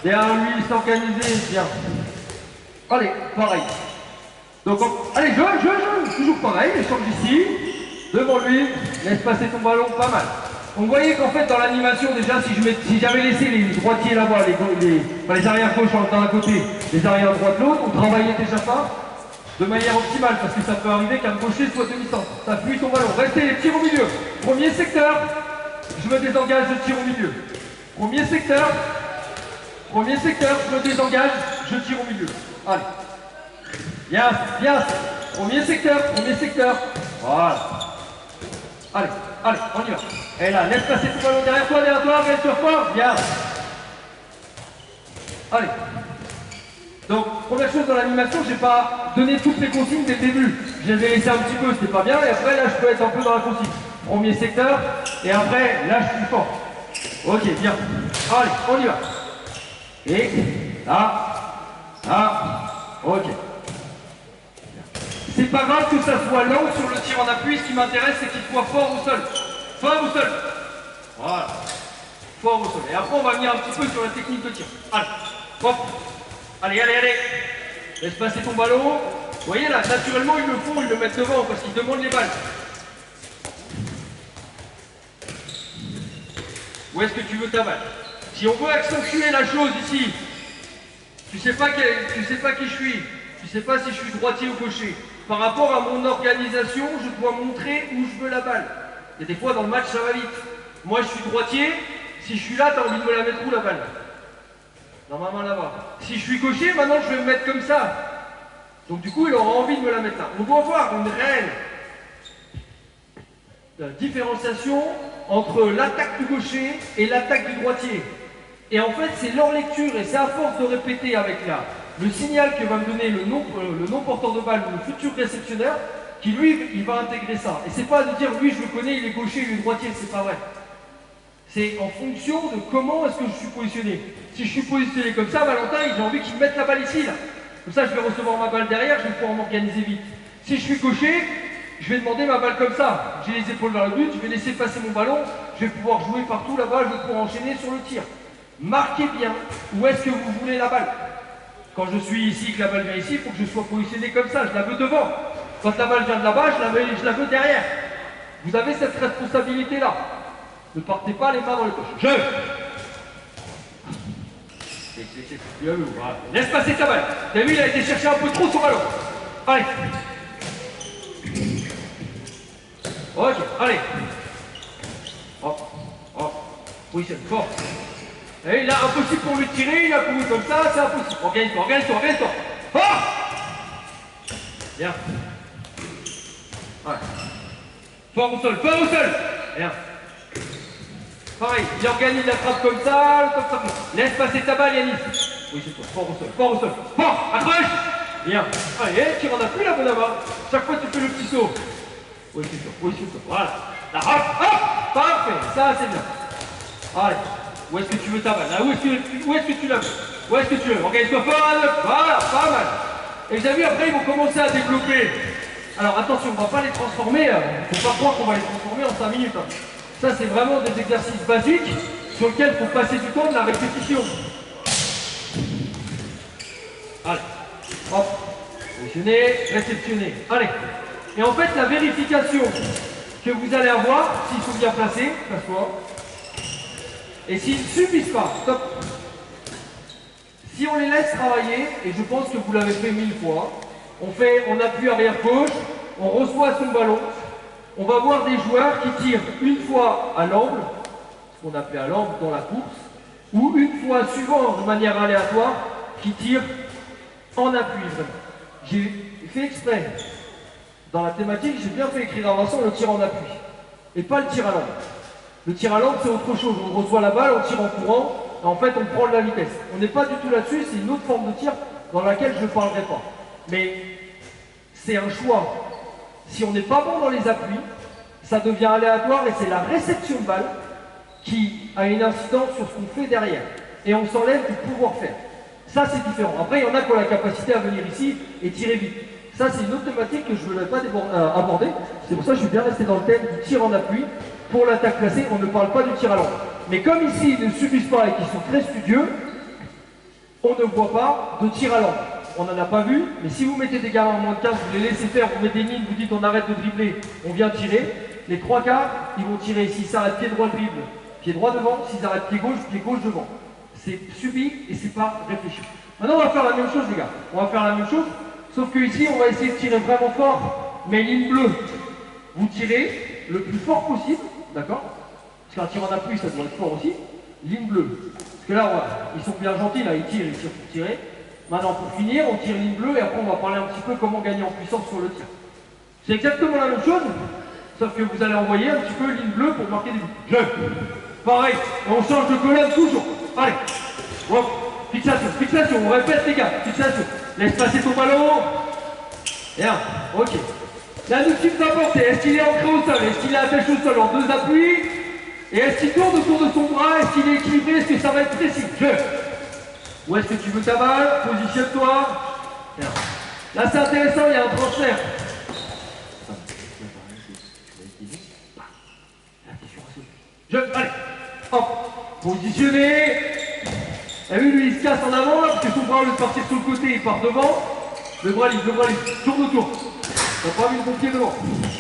Derrière lui, s'organiser, bien. Allez, pareil. Donc, allez, je. Toujours pareil, échange ici. Devant lui, laisse passer ton ballon, pas mal. Donc, vous voyez qu'en fait, dans l'animation, déjà, si j'avais laissé les droitiers là-bas, les arrières gauche d'un côté, les arrières droite de l'autre, on travaillait déjà pas de manière optimale, parce que ça peut arriver qu'un gaucher soit demi-centre. T'appuies ton ballon. Restez les tirs au milieu. Premier secteur, je me désengage, je tire au milieu. Premier secteur, je me désengage, je tire au milieu. Allez. Bien. Premier secteur. Voilà. Allez, on y va. Et là, laisse passer ton ballon derrière toi, reste sur toi. Bien. Allez. Donc, première chose dans l'animation, j'ai pas donné toutes les consignes dès le début. Je les ai laissées un petit peu, c'était pas bien, et après, là, je peux être un peu dans la consigne. Premier secteur, et après, là, je suis fort. Ok, bien. Allez, on y va. Et là, ok. C'est pas grave que ça soit lent sur le tir en appui, ce qui m'intéresse, c'est qu'il soit fort au sol. Fort au sol. Voilà. Fort au sol. Et après, on va venir un petit peu sur la technique de tir. Allez, hop. Allez. Laisse passer ton ballon. Vous voyez là, naturellement, ils le font, ils le mettent devant parce qu'ils demandent les balles. Où est-ce que tu veux ta balle? Si on veut accentuer la chose ici, tu sais pas qui je suis. Tu sais pas si je suis droitier ou gaucher. Par rapport à mon organisation, je dois montrer où je veux la balle. Et des fois, dans le match, ça va vite. Moi, je suis droitier. Si je suis là, t'as envie de me la mettre où, la balle? Dans ma main là-bas. Si je suis gaucher, maintenant je vais me mettre comme ça. Donc du coup, il aura envie de me la mettre là. On doit voir une réelle différenciation entre l'attaque du gaucher et l'attaque du droitier. Et en fait, c'est leur lecture, et c'est à force de répéter avec le signal que va me donner le non porteur de balle, le futur réceptionneur, qui lui, il va intégrer ça. Et c'est pas de dire, lui, je le connais, il est gaucher, il est droitier, c'est pas vrai. C'est en fonction de comment est-ce que je suis positionné. Si je suis positionné comme ça, Valentin, j'ai envie qu'il me mette la balle ici, là. Comme ça, je vais recevoir ma balle derrière, je vais pouvoir m'organiser vite. Si je suis gaucher, je vais demander ma balle comme ça. J'ai les épaules vers le but, je vais laisser passer mon ballon, je vais pouvoir jouer partout là-bas, je vais pouvoir enchaîner sur le tir. Marquez bien où est-ce que vous voulez la balle. Quand je suis ici, que la balle vient ici, il faut que je sois positionné comme ça, je la veux devant. Quand la balle vient de là-bas, je la veux derrière. Vous avez cette responsabilité-là. Ne partez pas les mains dans les poches. Je. Voilà. Laisse passer ta balle. T'as vu, il a été chercher un peu trop son ballon. Allez. Ok, allez. Hop, hop. Positionne, fort. Et là, impossible pour lui de tirer, il a couru comme ça, c'est impossible. Organise-toi, organise-toi, organise-toi. Fort. Bien. Ouais. Fort au sol, fort au sol. Bien. Pareil, il organise la trappe comme ça. Laisse passer ta balle, Yanis. Oui, c'est toi. Fort au sol, fort au sol. Fort, accroche. Bien. Allez, tire en appui, la bonne main. Chaque fois, tu fais le petit saut. Oui, c'est toi, oui, c'est toi. Voilà. Là, hop, hop. Parfait, ça, c'est bien. Allez, où est-ce que tu veux ta balle? Là, où est-ce que tu la veux? Où est-ce que tu veux? Organise-toi fort, voilà, pas mal. Et vous avez vu, après, ils vont commencer à développer. Alors, attention, on ne va pas les transformer. Il ne faut pas croire qu'on va les transformer en 5 minutes. Hein. Ça, c'est vraiment des exercices basiques sur lesquels il faut passer du temps de la répétition. Allez, hop, positionner, réceptionner. Allez. Et en fait, la vérification que vous allez avoir, s'ils sont bien placés, place-toi. Et s'ils ne suffisent pas, stop. Si on les laisse travailler, et je pense que vous l'avez fait 1000 fois, on appuie arrière gauche, on reçoit son ballon, on va voir des joueurs qui tirent une fois à l'angle, ce qu'on appelait à l'angle dans la course, ou une fois suivant de manière aléatoire, qui tirent en appui. J'ai fait exprès, dans la thématique, j'ai bien fait écrire à Vincent le tir en appui, et pas le tir à l'angle. Le tir à l'angle, c'est autre chose, on reçoit la balle, on tire en courant, et en fait on prend de la vitesse. On n'est pas du tout là-dessus, c'est une autre forme de tir dans laquelle je ne parlerai pas. Mais c'est un choix. Si on n'est pas bon dans les appuis, ça devient aléatoire et c'est la réception de balle qui a une incidence sur ce qu'on fait derrière. Et on s'enlève du pouvoir-faire. Ça, c'est différent. Après, il y en a qui ont la capacité à venir ici et tirer vite. Ça, c'est une autre thématique que je ne voulais pas aborder. C'est pour ça que je suis bien resté dans le thème du tir en appui. Pour l'attaque placée, on ne parle pas du tir à l'angle. Mais comme ici, ils ne suffisent pas et qu'ils sont très studieux, on ne voit pas de tir à l'angle. On n'en a pas vu, mais si vous mettez des gamins en moins de 15, vous les laissez faire, vous mettez une ligne, vous dites on arrête de dribbler, on vient tirer, les 3 quarts, ils vont tirer. S'ils s'arrêtent pied droit dribble, pied droit devant, s'ils arrêtent pied gauche devant. C'est subi et c'est pas réfléchi. Maintenant on va faire la même chose les gars, on va faire la même chose, sauf que ici on va essayer de tirer vraiment fort, mais ligne bleue. Vous tirez le plus fort possible, d'accord? Parce qu'un tir en appui ça doit être fort aussi, ligne bleue. Parce que là ils sont bien gentils, là ils tirent pour tirer. Maintenant, pour finir, on tire ligne bleue et après on va parler un petit peu comment gagner en puissance sur le tir. C'est exactement la même chose, sauf que vous allez envoyer un petit peu ligne bleue pour marquer des buts. Je. Pareil, on change de colonne toujours. Allez. Hop. Fixation, fixation, on répète les gars. Fixation. Laisse passer ton ballon. Bien, ok. Là, nous, ce qui nous importe, c'est est-ce qu'il est ancré au sol, est-ce qu'il est attaché au sol en 2 appuis, et est-ce qu'il tourne autour de son bras, est-ce qu'il est équilibré, est-ce que ça va être précis. Je. Où est-ce que tu veux ta balle? Positionne-toi. Là, c'est intéressant, il y a un transfert. Allez, hop, positionné. Et lui, il se casse en avant, là, parce que son bras, au lieu de partir sur le côté, il part devant. Le bras libre, tourne autour. T'as pas mis le pied devant.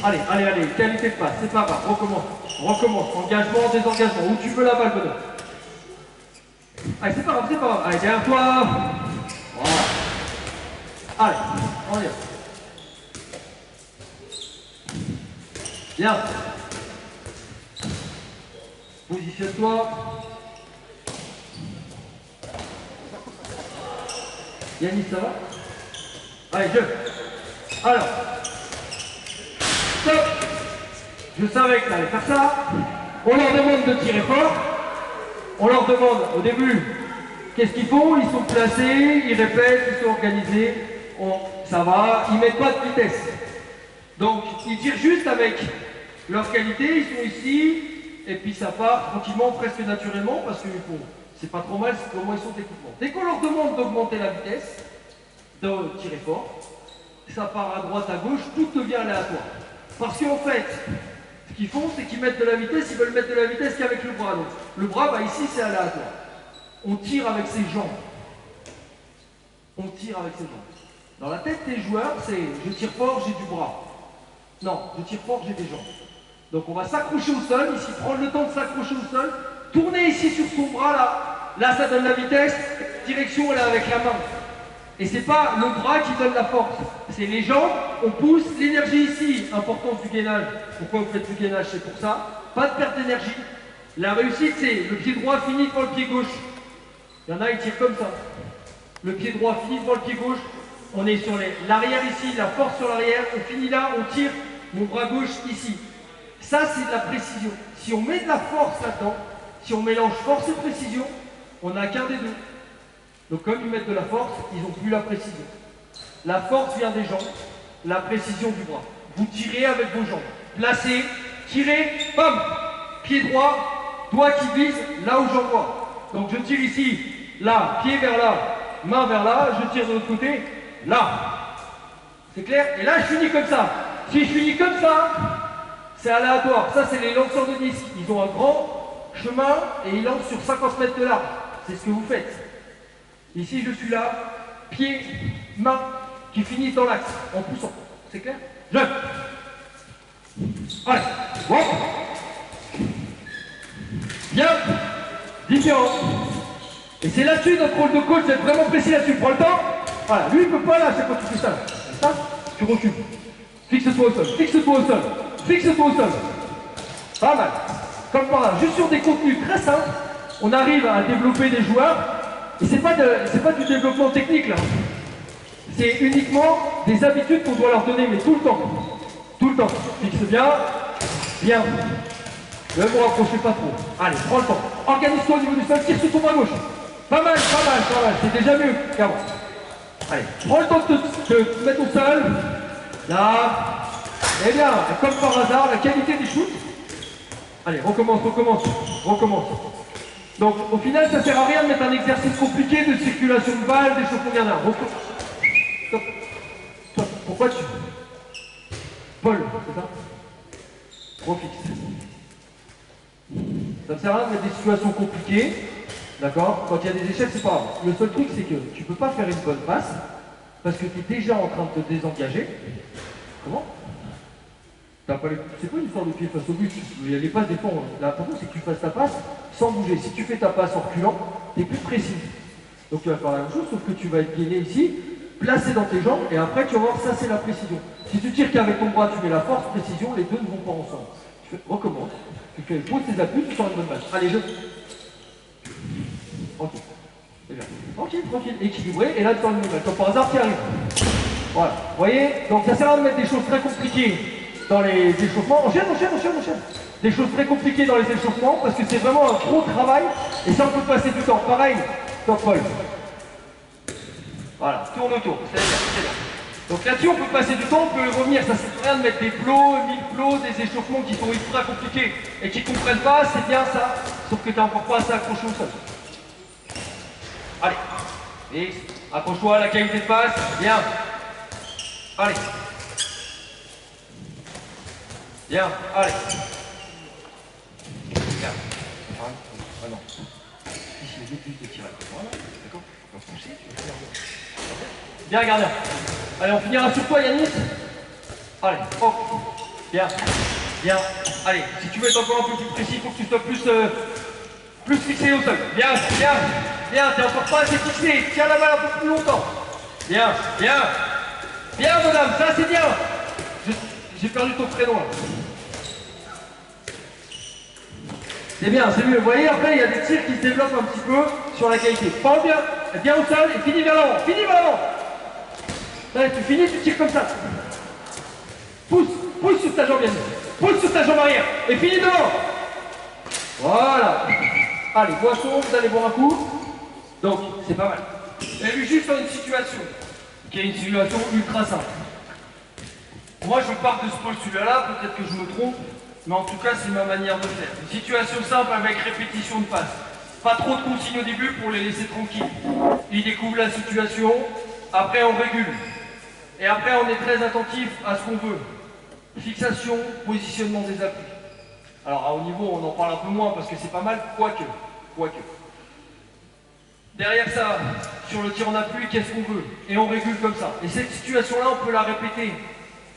Allez, allez, allez, qualité de passe, c'est pas grave, recommence. Engagement, désengagement, où tu veux la balle, bonhomme. Allez, c'est pas grave. Allez, derrière toi. Voilà. Allez, on y va. Bien. Positionne-toi. Yannis, ça va? Allez, Alors. Stop. Je savais que tu allais faire ça. On leur demande de tirer fort. On leur demande au début Qu'est-ce qu'ils font? Ils sont placés, ils répètent, ils sont organisés. Ça va, ils mettent pas de vitesse. Donc, ils tirent juste avec leur qualité, ils sont ici, et puis ça part tranquillement, presque naturellement, parce que c'est pas trop mal comment ils sont techniquement. Dès qu'on leur demande d'augmenter la vitesse, de tirer fort, ça part à droite, à gauche, tout devient aléatoire. Parce qu'en fait, ce qu'ils font, c'est qu'ils mettent de la vitesse, ils veulent mettre de la vitesse qu'avec le bras. Donc, le bras, bah, ici, c'est aléatoire. On tire avec ses jambes. On tire avec ses jambes. Dans la tête des joueurs, c'est je tire fort, j'ai du bras. Non, je tire fort, j'ai des jambes. Donc on va s'accrocher au sol, ici, prendre le temps de s'accrocher au sol, tourner ici sur son bras, là. Là, ça donne la vitesse, direction, là, avec la main. Et c'est pas le bras qui donne la force, c'est les jambes, on pousse, l'énergie ici, importance du gainage. Pourquoi vous faites du gainage? C'est pour ça. Pas de perte d'énergie. La réussite, c'est le pied droit finit devant le pied gauche. Il y en a, ils tirent comme ça. Le pied droit finit devant le pied gauche. On est sur l'arrière ici, la force sur l'arrière. On finit là, on tire mon bras gauche ici. Ça, c'est de la précision. Si on met de la force là-dedans, si on mélange force et précision, on n'a qu'un des deux. Donc comme ils mettent de la force, ils n'ont plus la précision. La force vient des jambes, la précision du bras. Vous tirez avec vos jambes. Placez, tirez, bam! Pied droit, doigt qui vise là où j'envoie. Donc je tire ici, là, pied vers là, main vers là, je tire de l'autre côté, là. C'est clair? Et là, je finis comme ça. Si je finis comme ça, c'est aléatoire. Ça, c'est les lanceurs de disques. Ils ont un grand chemin et ils lancent sur 50 mètres de large. C'est ce que vous faites. Ici, je suis là, pied, main, qui finissent dans l'axe, en poussant. C'est clair? Je. Allez. Bon. Bien. Différent. Et c'est là-dessus notre rôle de coach d'être vraiment précis là-dessus. Prends le temps. Voilà. Lui, il ne peut pas là, c'est quand tu fais ça. Ça, tu recules. Fixe-toi au sol. Fixe-toi au sol. Fixe-toi au sol. Pas mal. Comme par là. Juste sur des contenus très simples, on arrive à développer des joueurs. Et c'est pas du développement technique là. C'est uniquement des habitudes qu'on doit leur donner, mais tout le temps. Tout le temps. Fixe bien. Bien. Ne vous rapprochez pas trop. Allez, prends le temps. Organise-toi au niveau du sol, tire sur ton bras gauche. Pas mal, pas mal, pas mal. C'est déjà mieux qu'avant. Allez, prends le temps de te mettre au sol. Là. Eh bien, comme par hasard, la qualité des shoots. Allez, recommence, recommence, recommence. Donc, au final, ça ne sert à rien de mettre un exercice compliqué de circulation de balles, d'échauffement gardien. Stop. Stop. Pourquoi tu... Paul, c'est ça? Trop fixe. Ça ne sert à rien de mettre des situations compliquées. D'accord? Quand il y a des échecs, c'est pas grave. Le seul truc, c'est que tu ne peux pas faire une bonne passe parce que tu es déjà en train de te désengager. Comment? C'est pas une histoire de pied face au but. Les passes dépendent. L'important, c'est que tu fasses ta passe sans bouger. Si tu fais ta passe en reculant, tu es plus précis. Donc tu vas faire la même chose, sauf que tu vas être gainé ici, placé dans tes jambes, et après tu vas voir, ça c'est la précision. Si tu tires qu'avec ton bras, tu mets la force, précision, les deux ne vont pas ensemble. Tu fais, recommence, tu fais, pose tes appuis, tu sors une bonne balle. Allez, je... Tranquille. C'est bien. Tranquille, tranquille, équilibré, et là tu sors une bonne balle. Comme par hasard, tu y arrives. Voilà. Vous voyez? Donc ça sert à rien de mettre des choses très compliquées dans les échauffements. Enchaîne. Des choses très compliquées dans les échauffements parce que c'est vraiment un gros travail et ça on peut passer du temps. Pareil, top Paul. Voilà, tourne autour, c'est bien. Donc là-dessus on peut passer du temps, on peut revenir. Ça sert à rien de mettre des plots, 1000 plots, des échauffements qui sont ultra compliqués et qui ne comprennent pas, c'est bien ça, sauf que tu n'as encore pas assez accroché au sol. Allez, et accroche-toi à la qualité de passe, bien. Allez. Bien, allez. Bien. Ah non. Ici, le début de tirage. Voilà, d'accord. On va pousser, tu vas faire bien, gardien. Allez, on finira sur toi, Yannis. Allez, hop. Bien. Bien. Allez, si tu veux être encore un peu plus précis, il faut que tu sois plus fixé au sol. Bien, bien. Bien, t'es encore pas assez fixé. Tiens la balle un peu plus longtemps. Bien, bien. Bien, madame, ça c'est bien. J'ai perdu ton prénom là. C'est bien, c'est mieux. Vous voyez, après, il y a des tirs qui se développent un petit peu sur la qualité. Prends bien, bien au sol et finis vers l'avant. Finis vers l'avant. Allez, tu finis, tu tires comme ça. Pousse sur ta jambe, Yannick. Pousse sur ta jambe arrière et finis devant. Voilà. Allez, boisson, vous allez boire un coup. Donc, c'est pas mal. J'ai vu juste dans une situation, qui est une situation ultra simple. Moi, je pars de ce postulat-là, peut-être que je me trompe, mais en tout cas, c'est ma manière de faire. Une situation simple avec répétition de passes. Pas trop de consignes au début pour les laisser tranquilles. Ils découvrent la situation, après on régule. Et après, on est très attentif à ce qu'on veut. Fixation, positionnement des appuis. Alors, à haut niveau, on en parle un peu moins parce que c'est pas mal, quoique. Derrière ça, sur le tir en appui, qu'est-ce qu'on veut? Et on régule comme ça. Et cette situation-là, on peut la répéter.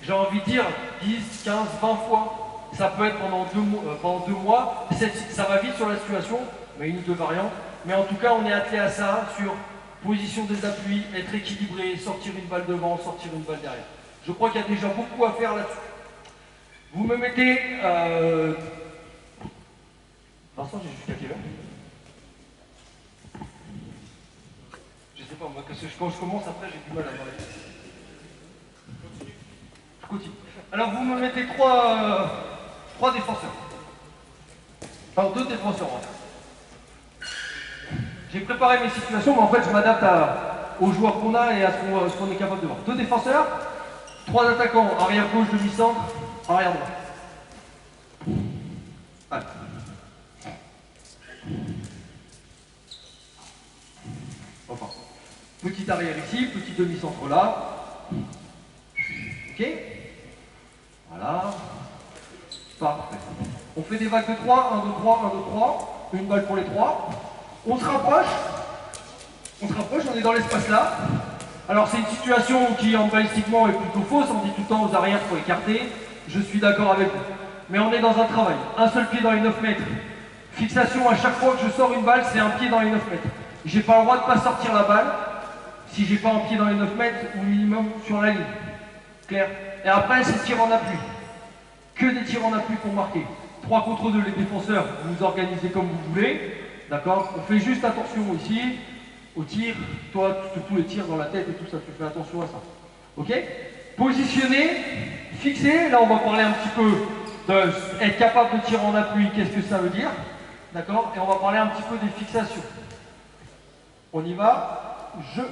J'ai envie de dire 10, 15, 20 fois. Ça peut être pendant 2 mois. Ça va vite sur la situation, mais une ou deux variantes. Mais en tout cas, on est attelé à ça sur position des appuis, être équilibré, sortir une balle devant, sortir une balle derrière. Je crois qu'il y a déjà beaucoup à faire là-dessus. Vous me mettez... Vincent, j'ai jusqu'à quelle heure? Je sais pas, moi, quand je commence, après, j'ai du mal à parler. Je continue. Alors, vous me mettez trois défenseurs. Alors, 2 défenseurs. J'ai préparé mes situations, mais en fait, je m'adapte aux joueurs qu'on a et à ce qu'on est capable de voir. 2 défenseurs, 3 attaquants, arrière gauche, demi-centre, arrière droit. Allez. Enfin, petit arrière ici, petit demi-centre là. Ok? Voilà. Parfait. On fait des vagues de 3, 1, 2, 3, 1, 2, 3. Une balle pour les 3. On se rapproche, on est dans l'espace là. Alors c'est une situation qui en balistiquement est plutôt fausse, on dit tout le temps aux arrières pour écarter, je suis d'accord avec vous. Mais on est dans un travail, un seul pied dans les 9 mètres. Fixation, à chaque fois que je sors une balle, c'est un pied dans les 9 mètres. J'ai pas le droit de pas sortir la balle si j'ai pas un pied dans les 9 mètres ou minimum sur la ligne. Clair? Et après c'est tir en appui. Que des tirs en appui pour marquer. 3 contre 2 les défenseurs, vous vous organisez comme vous voulez. D'accord? On fait juste attention ici, au tir, toi, tous les tirs dans la tête et tout ça, tu fais attention à ça. Ok? Positionner, fixer, là on va parler un petit peu d'être capable de tirer en appui, qu'est-ce que ça veut dire? D'accord? Et on va parler un petit peu des fixations. On y va, je...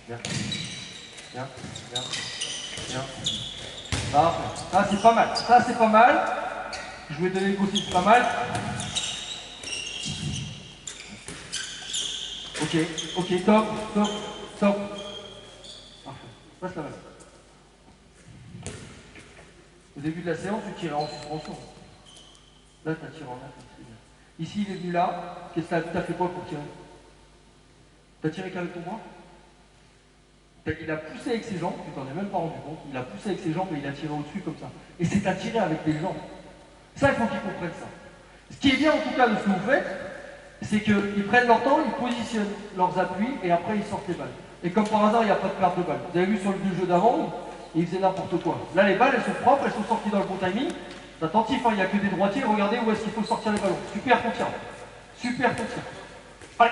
Bien. Parfait. Ça c'est pas mal, ça c'est pas mal. Je vais donner le coup aussi, c'est pas mal. Ok, top. Parfait. Passe la balle. Au début de la séance, tu tirais en suspension. Là, tu as tiré en appui, c'est bien. Ici, il est venu là. Qu'est-ce que tu as fait quoi pour tirer? Tu as tiré qu'avec ton bras? Il a poussé avec ses jambes, tu t'en es même pas rendu compte. Il a poussé avec ses jambes et il a tiré au-dessus comme ça. Et c'est à tirer avec les jambes. Ça, il faut qu'ils comprennent ça. Ce qui est bien en tout cas de ce que vous faites, c'est qu'ils prennent leur temps, ils positionnent leurs appuis et après ils sortent les balles. Et comme par hasard, il n'y a pas de perte de balles. Vous avez vu sur le jeu d'avant, ils faisaient n'importe quoi. Là, les balles, elles sont propres, elles sont sorties dans le bon timing. Attentif, hein, il n'y a que des droitiers, regardez où est-ce qu'il faut sortir les ballons. Super ton tir. Super ton tir. Allez.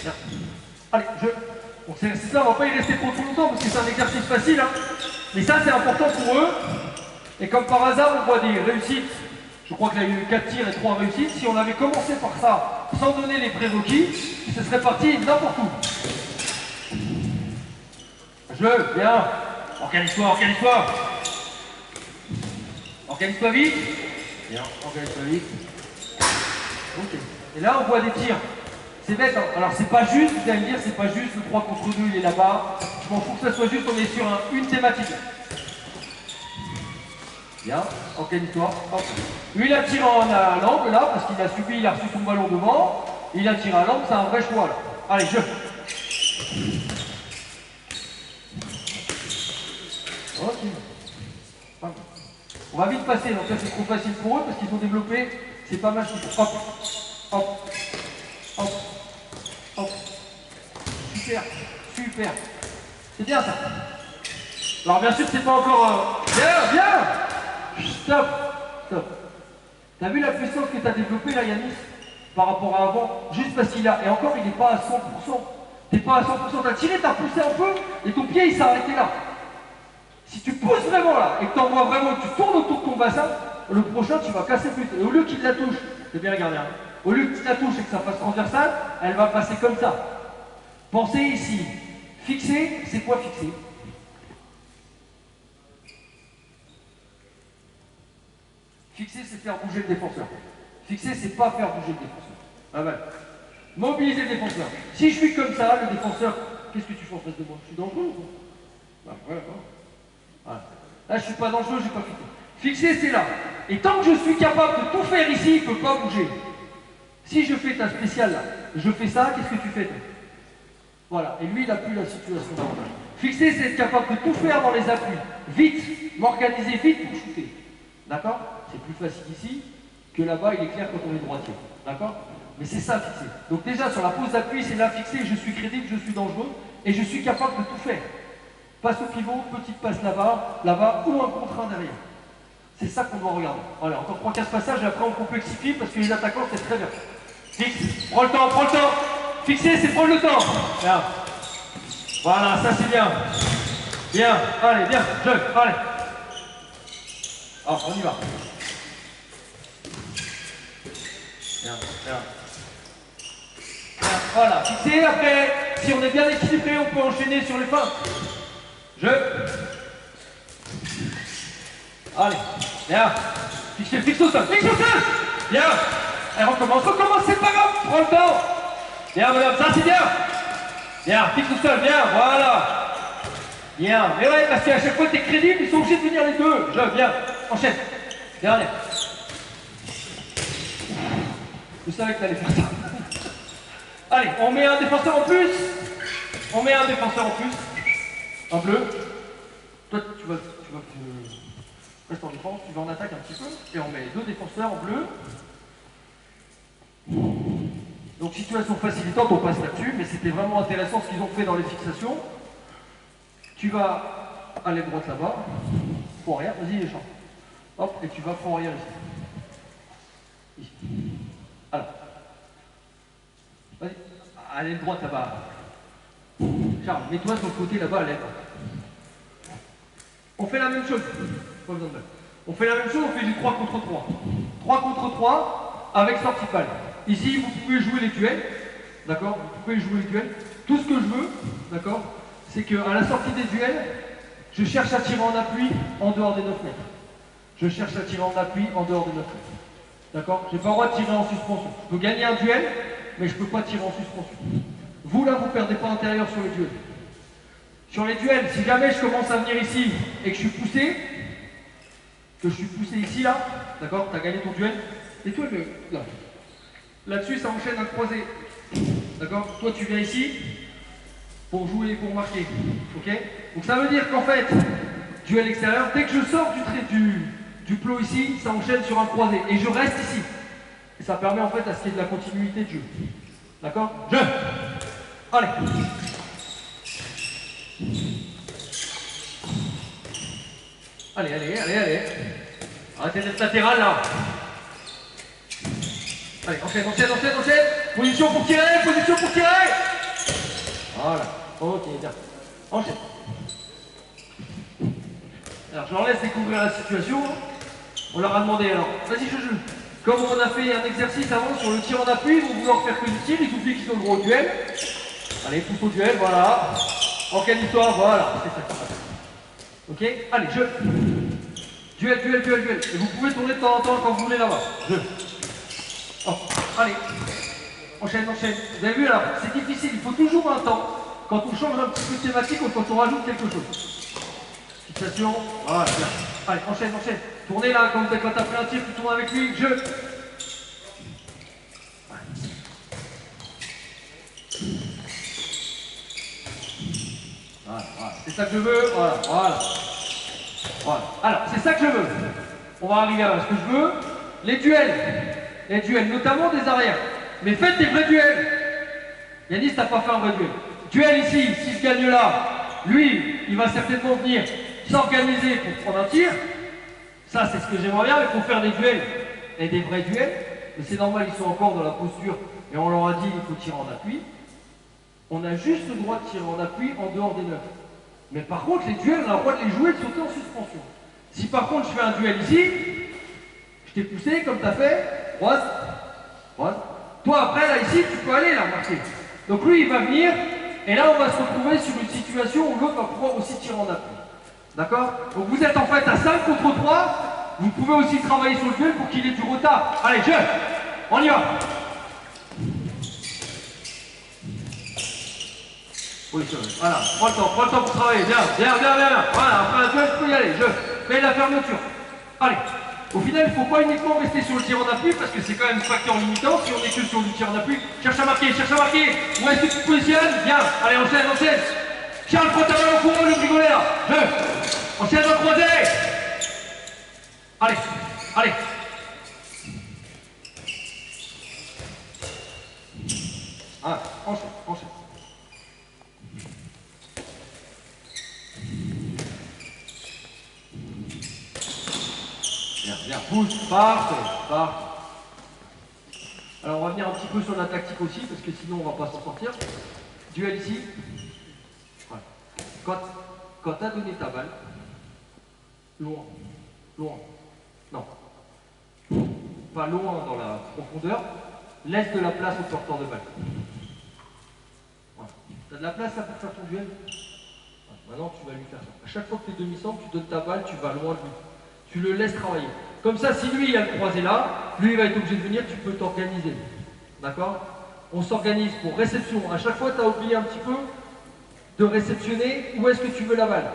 Bien. Allez, bon, c'est ça, on ne va pas y rester trop longtemps parce que c'est un exercice facile. Hein. Mais ça, c'est important pour eux. Et comme par hasard, on voit des réussites. Je crois qu'il y a eu 4 tirs et 3 réussites. Si on avait commencé par ça, sans donner les prérequis, ce serait parti n'importe où. Bien. Organise-toi. Organise-toi vite. Bien, organise-toi vite. Ok. Et là, on voit des tirs. C'est bête, hein. Alors c'est pas juste, vous allez me dire, c'est pas juste, le 3 contre 2, il est là-bas. Je m'en fous que ça soit juste, on est sur une thématique. Bien, organise-toi. Lui, il a tiré à l'angle là, parce qu'il a subi, il a reçu son ballon devant. Il a tiré à l'angle, c'est un vrai choix là. Allez, Ok. On va vite passer, donc ça c'est trop facile pour eux parce qu'ils ont développé, c'est pas mal. Hop. Super. C'est bien ça. Alors bien sûr c'est pas encore... Bien. Stop. T'as vu la puissance que t'as développée là Yanis? Par rapport à avant, juste parce qu'il a... Et encore il n'est pas à 100%. T'es pas à 100%, t'as tiré, t'as poussé un peu, et ton pied il s'est arrêté là. Si tu pousses vraiment là, et que t'envoies vraiment, que tu tournes autour de ton bassin, le prochain, tu vas casser plus. Et au lieu qu'il la touche, c'est bien regardé, hein, au lieu qu'il la touche et que ça fasse transversal, elle va passer comme ça. Pensez ici. Fixer, c'est quoi fixer? Fixer, c'est faire bouger le défenseur. Fixer, c'est pas faire bouger le défenseur. Ah ben. Mobiliser le défenseur. Si je suis comme ça, le défenseur, qu'est-ce que tu fais en face de moi? Je suis dangereux ou pas? Bah, voilà. Voilà. Là, je suis pas dangereux, j'ai pas fixé. Fixer, c'est là. Et tant que je suis capable de tout faire ici, il ne peut pas bouger. Si je fais ta spéciale là, je fais ça, qu'est-ce que tu fais toi? Voilà. Et lui, il n'a plus la situation d'avantage. Fixer, c'est être capable de tout faire dans les appuis. Vite, m'organiser vite pour shooter. D'accord? C'est plus facile ici que là-bas, il est clair quand on est droitier. D'accord? Mais c'est ça, fixer. Donc déjà, sur la pose d'appui, c'est là fixer, je suis crédible, je suis dangereux, et je suis capable de tout faire. Passe au pivot, petite passe là-bas, ou un contre un derrière. C'est ça qu'on doit regarder. Voilà, encore 3-4 passages, et après on complexifie, parce que les attaquants, c'est très bien. Fixe, prends le temps, prends le temps. Fixer, c'est prendre le temps. Bien. Voilà, ça c'est bien. Bien, allez, bien, allez. Alors, on y va. Bien, bien. Voilà, fixé, après, si on est bien équilibré, on peut enchaîner sur les fins. Allez, bien. Fixe au sol, Bien. Allez, recommence, c'est pas grave, prends le temps. Bien, madame, ça c'est bien. Bien, fixe au sol, bien, voilà. Bien, mais ouais, parce qu'à chaque fois que tu es crédible, ils sont obligés de venir les deux. Bien, enchaîne. Dernière. Je savais que tu allais faire ça. Allez, on met un défenseur en plus. En bleu. Toi, tu vas reste en défense, tu vas en attaque un petit peu. Et on met deux défenseurs en bleu. Donc situation facilitante, on passe là-dessus, mais c'était vraiment intéressant ce qu'ils ont fait dans les fixations. Tu vas à l'aile droite là-bas. Front arrière, vas-y les champs. Hop, et tu vas front arrière ici. Alors. Vas-y. À l'aile droite là-bas. Charles, mets-toi sur le côté là-bas à l'aile. On fait la même chose. Pas besoin de mettre. On fait la même chose, on fait du 3 contre 3. 3 contre 3 avec sortie balle. Ici, vous pouvez jouer les duels. D'accord? Vous pouvez jouer les duels. Tout ce que je veux, d'accord, c'est qu'à la sortie des duels, je cherche à tirer en appui en dehors des 9 mètres. D'accord? Je n'ai pas le droit de tirer en suspension. Je peux gagner un duel, mais je ne peux pas tirer en suspension. Vous, là, vous ne perdez pas intérieur sur les duels. Sur les duels, si jamais je commence à venir ici et que je suis poussé, ici, là, d'accord? Tu as gagné ton duel. Et toi, là. Là-dessus, ça enchaîne un croisé. D'accord? Toi, tu viens ici pour jouer et pour marquer. Ok? Donc ça veut dire qu'en fait, duel extérieur, dès que je sors du plot ici, ça enchaîne sur un croisé. Et je reste ici. Et ça permet en fait à ce qu'il y ait de la continuité de jeu. D'accord? Allez. Allez. Arrêtez d'être latéral là. Allez, enchaîne. Position pour tirer. Voilà. Ok, bien. Enchaîne. Alors, je leur laisse découvrir la situation. On leur a demandé, alors, vas-y, je joue. Comme on a fait un exercice avant sur le tir en appui, ils vont vouloir faire que du tir, ils oublient qu'ils sont gros au duel. Allez, pousse au duel, voilà. Organise-toi, voilà. C'est ça. Ok? Allez, jeu. Duel. Et vous pouvez tourner de temps en temps quand vous voulez là-bas. Jeu. Oh, allez. Enchaîne. Vous avez vu alors, c'est difficile, il faut toujours un temps. Quand on change un petit peu de thématique ou quand on rajoute quelque chose. Fixation, voilà, bien. Allez, enchaîne. Tournez là, quand tu as pris un tir, tu tournes avec lui, jeu. Voilà. C'est ça que je veux, voilà. Alors, c'est ça que je veux. On va arriver à ce que je veux. Les duels, notamment des arrières. Mais faites des vrais duels. Yanis, t'as pas fait un vrai duel. Duel ici, si je gagne là, lui, il va certainement venir s'organiser pour prendre un tir. Ça, c'est ce que j'aimerais bien, mais il faut faire des duels. Et des vrais duels. Mais c'est normal, ils sont encore dans la posture. Et on leur a dit, il faut tirer en appui. On a juste le droit de tirer en appui en dehors des 9. Mais par contre, les duels, on a le droit de les jouer et de sauter en suspension. Si par contre je fais un duel ici, t'ai poussé comme tu as fait, croise, croise. Toi après là ici tu peux aller là marquer. Donc lui il va venir et là on va se retrouver sur une situation où l'autre va pouvoir aussi tirer en appui. D'accord? Donc vous êtes en fait à 5 contre 3, vous pouvez aussi travailler sur le duel pour qu'il ait du retard. Allez, on y va. Oui, voilà, prends le temps pour travailler, bien. Voilà, après un duel, je peux y aller, fais la fermeture. Allez, au final, il ne faut pas uniquement rester sur le tir en appui parce que c'est quand même un facteur limitant. Si on est que sur du tir en appui, cherche à marquer. Où est-ce que tu te positionnes? Bien, allez, enchaîne. Charles, prends ta balle au courant, le brigolet là. Enchaîne en croisé. Allez. Ah, enchaîne. Bien, pousse, parfait. Alors on va venir un petit peu sur la tactique aussi, parce que sinon on va pas s'en sortir. Duel ici. Ouais. Quand tu as donné ta balle, loin. Non. Pas loin dans la profondeur, laisse de la place au porteur de balle. Voilà. Tu as de la place là pour faire ton duel? Voilà. Maintenant tu vas lui faire ça. À chaque fois que tu es demi-centre, tu donnes ta balle, tu vas loin de lui. Tu le laisses travailler. Comme ça, si lui il a le croisé là, lui il va être obligé de venir, tu peux t'organiser. D'accord? On s'organise pour réception. À chaque fois, tu as oublié un petit peu de réceptionner où est-ce que tu veux la balle.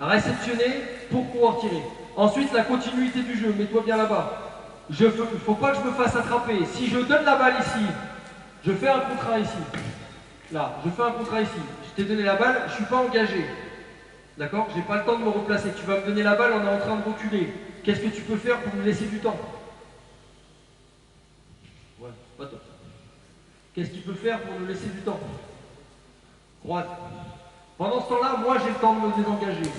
Réceptionner pour pouvoir tirer. Ensuite, la continuité du jeu. Mets-toi bien là-bas. Il ne faut pas que je me fasse attraper. Si je donne la balle ici, je fais un contre 1 ici. Là, je fais un contre 1 ici. Je t'ai donné la balle, je ne suis pas engagé. D'accord? Je n'ai pas le temps de me replacer. Tu vas me donner la balle, on est en train de reculer. Qu'est-ce que tu peux faire pour me laisser du temps? Ouais, pas top. Qu'est-ce qu'il peut faire pour nous laisser du temps? Croise. Pendant ce temps-là, moi j'ai le temps de me désengager.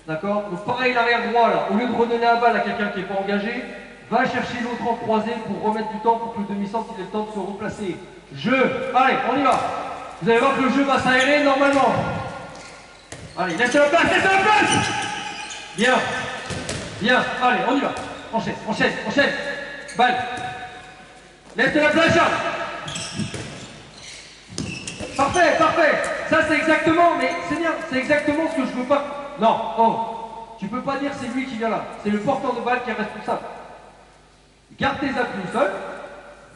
D'accord? Donc pareil, l'arrière droit là, au lieu de redonner la balle à quelqu'un qui n'est pas engagé, va chercher l'autre en croisé pour remettre du temps pour que le demi-centre ait le temps de se replacer. Allez, on y va. Vous allez voir que le jeu va s'aérer normalement. Allez, laisse la place. Bien, allez, on y va. Enchaîne. Balle. Laisse la place, Charles. Parfait. Ça c'est exactement, mais c'est bien, c'est exactement ce que je veux pas. Non, tu peux pas dire c'est lui qui vient là. C'est le porteur de balle qui est responsable. Garde tes appuis au sol.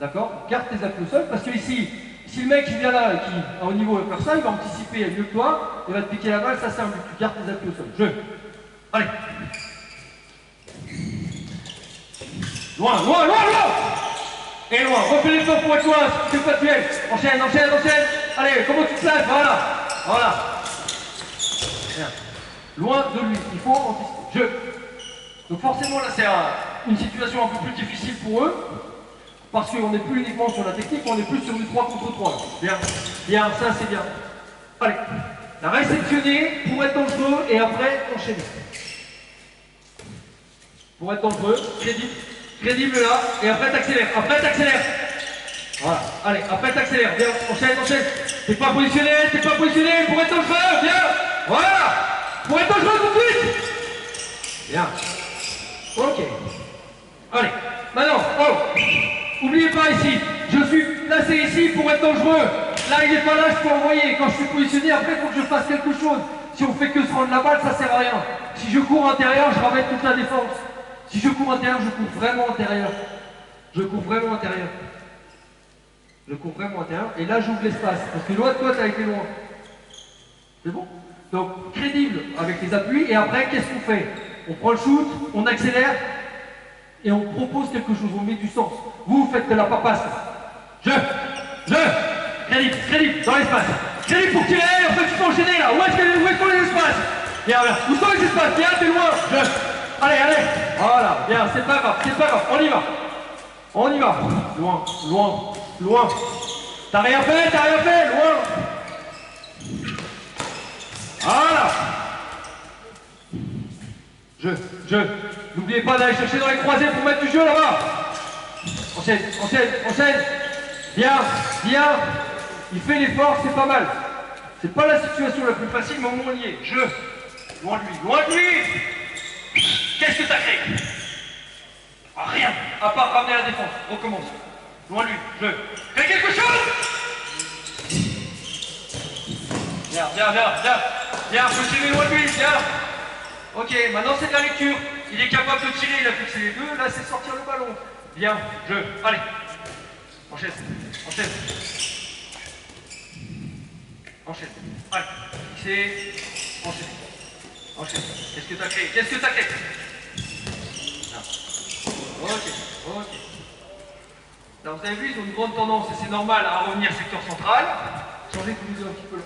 D'accord? Garde tes appuis au sol, parce que ici, si le mec qui vient là, qui a au niveau de faire ça, il va anticiper mieux que toi, il va te piquer la balle, ça c'est un but. Tu gardes tes appuis au sol. Allez. Loin. Et loin. Refais les temps pour être loin, si tu fais pas de duel. Enchaîne. Allez, comment tu te places? Voilà. Bien. Loin de lui. Il faut anticiper. Donc forcément là c'est une situation un peu plus difficile pour eux. Parce qu'on n'est plus uniquement sur la technique, on est plus sur du 3 contre 3. Bien, ça c'est bien. Allez, la réceptionner pour être dangereux et après enchaîner. Pour être dangereux, crédible là, et après t'accélères. Voilà, allez, après t'accélères, bien, enchaîne. T'es pas positionné, pour être dangereux, bien. Voilà, pour être dangereux tout de suite. Bien. Ok. Allez, maintenant, N'oubliez pas ici, je suis placé ici pour être dangereux. Là, il n'est pas là, je peux envoyer. Quand je suis positionné, après, il faut que je fasse quelque chose. Si on fait que se rendre la balle, ça sert à rien. Si je cours intérieur, je ramène toute la défense. Si je cours intérieur, je cours vraiment intérieur. Et là, j'ouvre l'espace. Parce que loin de toi, tu as été loin. C'est bon? Donc, crédible avec les appuis. Et après, qu'est-ce qu'on fait? On prend le shoot, on accélère. Et on propose quelque chose, on met du sens. Vous faites de la papasse. Crédible, dans l'espace. Crédible pour tirer, après tu peux enchaîner là. Où est-ce qu'on les espaces? Bien, où sont les espaces? Bien, t'es loin. Allez. Voilà, bien, c'est pas grave, on y va. Loin. T'as rien fait, loin. Voilà. N'oubliez pas d'aller chercher dans les croisés pour mettre du jeu là-bas. Enchaîne. Bien. Il fait l'effort, c'est pas mal. C'est pas la situation la plus facile, mais au moins on y est. Loin de lui. Qu'est-ce que t'as créé? Rien. à part ramener la défense. Recommence. Loin de lui. Jeu. Fais quelque chose. Viens. Viens, faut tirer loin de lui, viens. Ok, maintenant c'est de la lecture. Il est capable de tirer, il a fixé les deux. Là, c'est sortir le ballon. Viens, jeu. Allez. Enchaîne. Allez. Fixé. Enchaîne. Qu'est-ce que t'as créé? Là. Ok. Alors vous avez vu, ils ont une grande tendance, et c'est normal, à revenir secteur central. Changez tous les deux un petit peu là.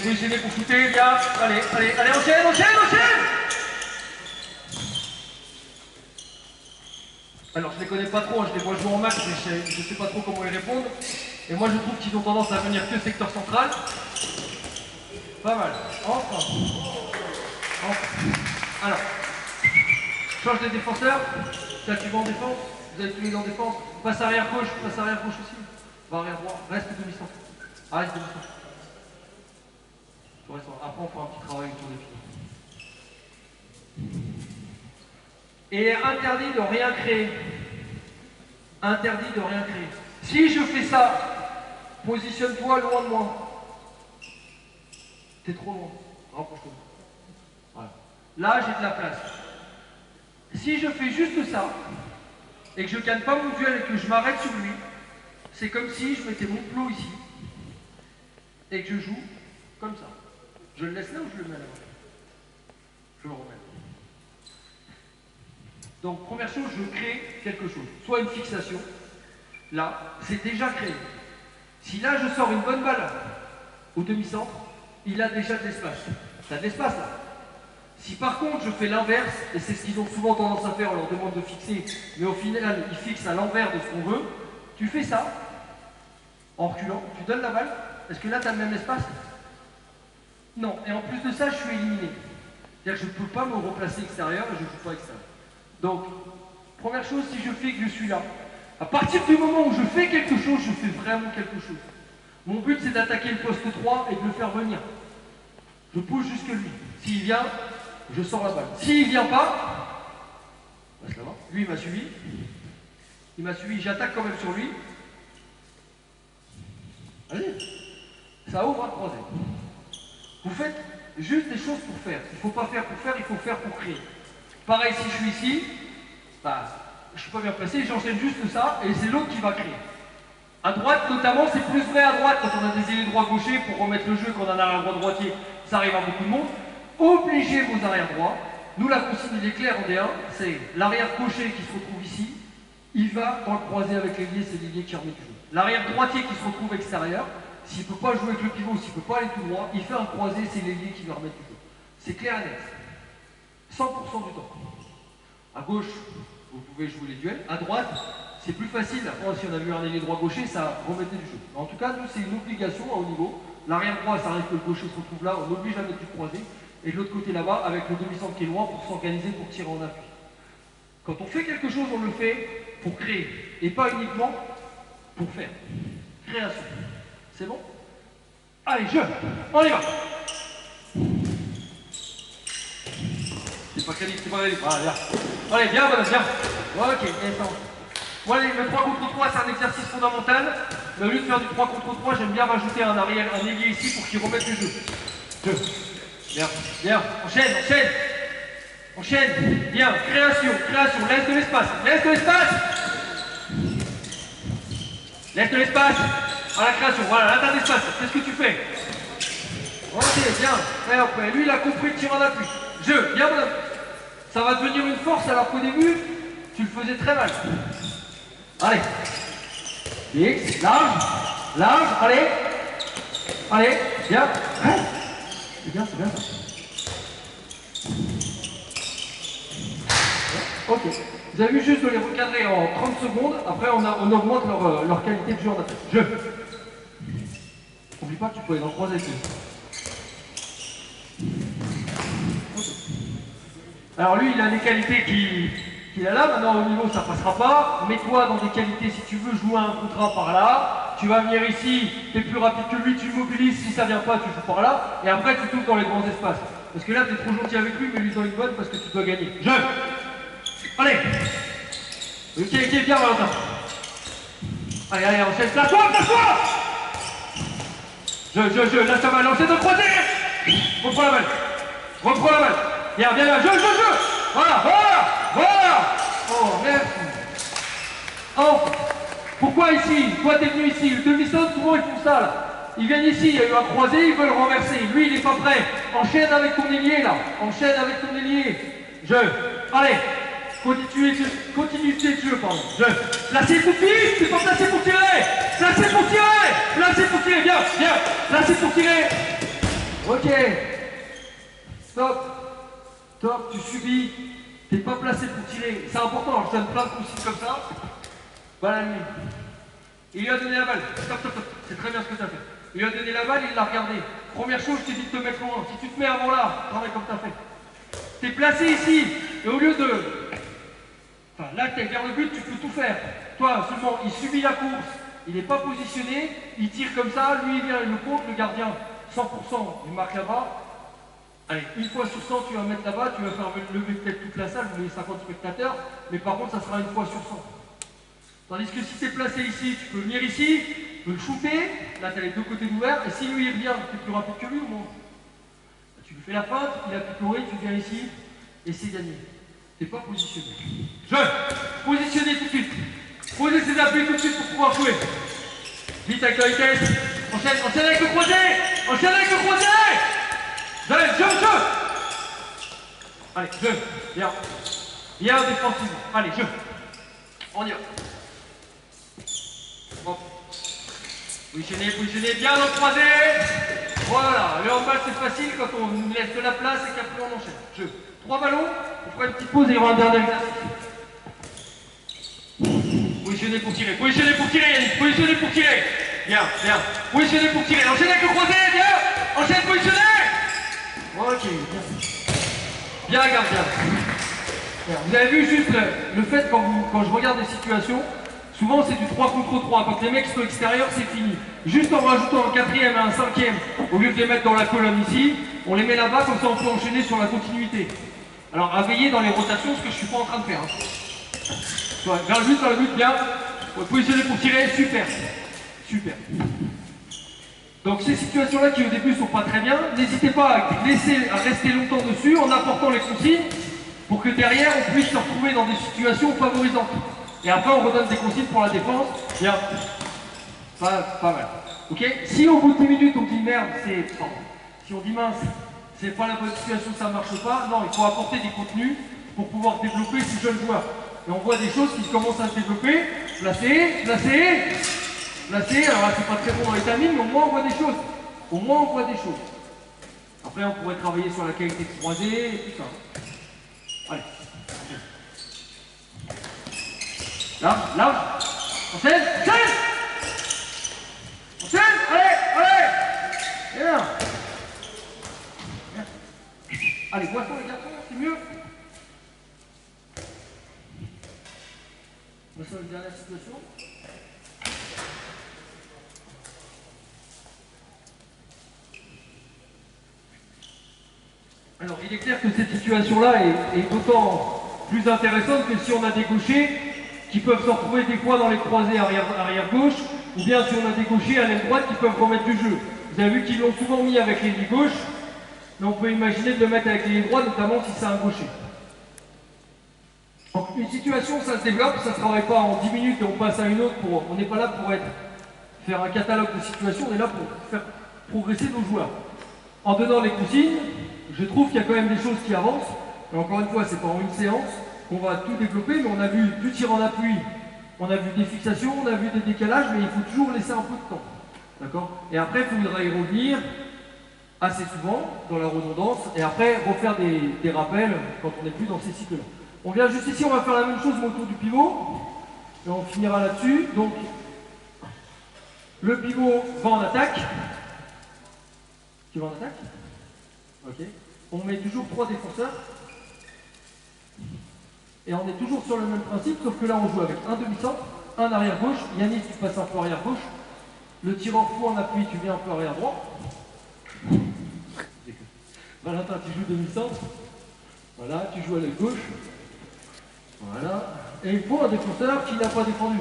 Positionnez pour shooter, bien. Allez, enchaîne. Alors je les connais pas trop, je les vois jouer en match, mais je sais pas trop comment ils répondent. Et moi je trouve qu'ils ont tendance à venir que secteur central. Pas mal. Enfin. Alors, change de défenseur. Ça tu vas en défense. Vous avez tous les deux en défense. Passe arrière gauche aussi. Va arrière droit. Reste demi-centre. Reste demi-centre. Après on fera un petit travail autour des filles. Et interdit de rien créer. Si je fais ça, positionne-toi loin de moi. T'es trop loin. Rapproche-toi. Voilà. Là, j'ai de la place. Si je fais juste ça, et que je ne gagne pas mon duel et que je m'arrête sur lui, c'est comme si je mettais mon plot ici, et que je joue comme ça. Je le laisse là ou je le mets là? Je le remets. Donc, première chose, je crée quelque chose. Soit une fixation. Là, c'est déjà créé. Si là, je sors une bonne balle au demi-centre, il a déjà de l'espace. Tu as de l'espace là. Si par contre, je fais l'inverse, et c'est ce qu'ils ont souvent tendance à faire, on leur demande de fixer, mais au final, ils fixent à l'envers de ce qu'on veut, tu fais ça, en reculant, tu donnes la balle, est-ce que là, tu as le même espace? Non. Et en plus de ça, je suis éliminé. C'est-à-dire que je ne peux pas me replacer extérieur et je ne joue pas extérieur. Donc, première chose, si je fais que je suis là, à partir du moment où je fais quelque chose, je fais vraiment quelque chose. Mon but, c'est d'attaquer le poste 3 et de le faire venir. Je pousse jusque lui. S'il vient, je sors la balle. S'il ne vient pas, reste là-bas. Lui, il m'a suivi. J'attaque quand même sur lui. Allez, ça ouvre un croisé. Vous faites juste des choses pour faire. Il ne faut pas faire pour faire, il faut faire pour créer. Pareil, si je suis ici, je ne suis pas bien placé, j'enchaîne juste ça, et c'est l'autre qui va créer. À droite, notamment, c'est plus vrai à droite, quand on a des ailiers droit-gaucher, pour remettre le jeu, quand on a un arrière droit-droitier, ça arrive à beaucoup de monde. Obligez vos arrières droits. Nous, la consigne, il est clair en D1, c'est l'arrière gaucher qui se retrouve ici, il va dans le croisé avec l'ailier, c'est l'ailier qui remet du jeu. L'arrière droitier qui se retrouve extérieur, s'il ne peut pas jouer avec le pivot, s'il ne peut pas aller tout droit, il fait un croisé, c'est l'ailier qui va remettre du jeu. C'est clair et net. 100% du temps. À gauche, vous pouvez jouer les duels. À droite, c'est plus facile. Après, si on a vu un ailier droit-gaucher, ça remettait du jeu. En tout cas, nous, c'est une obligation à haut niveau. L'arrière droit, ça arrive que le gaucher se retrouve là, on oblige à mettre du croisé. Et de l'autre côté là-bas, avec le demi-centre qui est loin, pour s'organiser, pour tirer en appui. Quand on fait quelque chose, on le fait pour créer. Et pas uniquement pour faire. Création. C'est bon? Allez, jeu! On y va! C'est pas quali, Voilà, viens. Allez, viens, madame, viens. Ok, attends. Moi, le 3 contre 3, c'est un exercice fondamental. Mais au lieu de faire du 3 contre 3, j'aime bien rajouter un arrière, un ailier ici pour qu'il remette le jeu. Bien. Enchaîne. Bien. Création. Laisse de l'espace. Laisse de l'espace. À la création. Voilà, là, t'as de l'espace. Qu'est-ce que tu fais? Ok, bien. Et après, lui, il a compris le tir en appui. Jeu, bien, madame. Ça va devenir une force alors qu'au début, tu le faisais très mal. Allez. X, large, allez, bien. C'est bien ça. Ok. Vous avez vu juste de les recadrer en 30 secondes, après on augmente leur qualité de jeu en attaque. Jeu. N'oublie pas que tu peux aller dans le croisé. Alors lui, il a des qualités qu'il a là. Maintenant, au niveau, ça passera pas. Mets-toi dans des qualités, si tu veux jouer un contrat par là. Tu vas venir ici, tu es plus rapide que lui, tu mobilises. Si ça vient pas, tu joues par là. Et après, tu t'ouvres dans les grands espaces. Parce que là, t'es trop gentil avec lui, mais lui donne une bonne parce que tu dois gagner. Je. Allez. Ok, viens, Valentin. Allez, enchaîne, place-toi. Là, ça va, lancer de croisé. Reprends la balle. Viens, je. Voilà. Oh, merci. Oh, pourquoi ici? Toi, t'es venu ici. Le demi-saut, souvent, ils font ça, là. Ils viennent ici, il y a eu un croisé, ils veulent renverser. Lui, il n'est pas prêt. Enchaîne avec ton ailier, là. Allez. Continuité de jeu, pardon. Placé tout de suite, c'est pas placé pour tirer. Placé pour tirer, bien. Placé pour tirer. Ok. Stop, tu subis. T'es pas placé pour tirer. C'est important, alors je donne plein de consignes comme ça. Voilà lui. Il lui a donné la balle. Stop. C'est très bien ce que tu as fait. Il lui a donné la balle, il l'a regardé. Première chose, je t'ai dit de te mettre loin. Si tu te mets avant là, travaille comme tu as fait. T'es placé ici, et au lieu de... Enfin, là, t'es vers le but, tu peux tout faire. Toi, seulement, il subit la course, il n'est pas positionné, il tire comme ça, lui, il vient, il le compte, le gardien, 100%, il marque là-bas. Allez, une fois sur 100, tu vas mettre là-bas, tu vas faire lever peut-être toute la salle, les 50 spectateurs, mais par contre, ça sera une fois sur 100. Tandis que si tu es placé ici, tu peux venir ici, tu peux le shooter, là, tu as les deux côtés ouverts, et si lui, il revient, tu es plus rapide que lui ou moins. Tu lui fais la feinte, il a picoré, tu viens ici, et c'est gagné. T'es pas positionné. Positionner tout de suite. Poser ses appuis tout de suite pour pouvoir jouer. Vite avec la vitesse. Enchaîne avec le croisé. Je. Allez, Viens. Viens défensivement. Allez, On y va. Bon. Positionnez bien dans le croisé. Voilà. Le handball, c'est facile quand on laisse de la place et qu'après on enchaîne. 3 ballons, on fera une petite pause et il y aura un dernier exercice. Positionner pour tirer, Yannick, positionner pour tirer. Bien. Positionner pour tirer, enchaîne avec le croisé, bien. Enchaîne, positionner. Ok, bien gardien. Vous avez vu juste le fait quand je regarde des situations, souvent c'est du 3 contre 3. Quand les mecs sont extérieurs, c'est fini. Juste en rajoutant un 4e et un 5e, au lieu de les mettre dans la colonne ici, on les met là-bas, comme ça on peut enchaîner sur la continuité. Alors à veiller dans les rotations, ce que je ne suis pas en train de faire. Juste dans le but, bien. Positionner pour tirer, super. Donc ces situations-là qui au début ne sont pas très bien, n'hésitez pas à rester longtemps dessus en apportant les consignes pour que derrière on puisse se retrouver dans des situations favorisantes. Et après on redonne des consignes pour la défense. Bien. Pas mal. Ok. Si au bout de 10 minutes on dit merde, si on dit mince, c'est pas la bonne situation, ça marche pas. Non, il faut apporter des contenus pour pouvoir développer ces jeunes joueurs. Et on voit des choses qui commencent à se développer. Placer. Alors là, c'est pas très bon dans les timings, mais au moins on voit des choses. Après, on pourrait travailler sur la qualité de croisée et tout ça. Allez. Large. Enchaîne. Allez. Bien. Allez, boisson les garçons, c'est mieux. On va sur une dernière situation. Alors, il est clair que cette situation-là est d'autant plus intéressante que si on a des gauchers qui peuvent se retrouver des fois dans les croisés arrière-gauche, ou bien si on a des gauchers à l'aile droite qui peuvent remettre du jeu. Vous avez vu qu'ils l'ont souvent mis avec les gauche, mais on peut imaginer de le mettre avec les droits, notamment si c'est un gaucher. Donc, une situation, ça se développe, ça ne se travaille pas en 10 minutes et on passe à une autre. On n'est pas là pour faire un catalogue de situations, on est là pour faire progresser nos joueurs. En donnant les consignes, je trouve qu'il y a quand même des choses qui avancent. Et encore une fois, c'est pas en une séance qu'on va tout développer, mais on a vu du tir en appui, on a vu des fixations, on a vu des décalages, mais il faut toujours laisser un peu de temps. D'accord? Et après, il faudra y revenir assez souvent dans la redondance, et après refaire des rappels quand on n'est plus dans ces cycles-là. On vient juste ici, on va faire la même chose mais autour du pivot, et on finira là-dessus. Donc, le pivot va en attaque. Tu vas en attaque? Ok. On met toujours 3 défenseurs. Et on est toujours sur le même principe, sauf que là on joue avec un demi-centre, un arrière-gauche. Yannick, tu passes un peu arrière-gauche. Le tireur fou en appui, tu viens un peu arrière-droit. Valentin, tu joues demi-centre. Voilà, tu joues à l'aile gauche. Voilà. Et il faut un défenseur qui n'a pas défendu.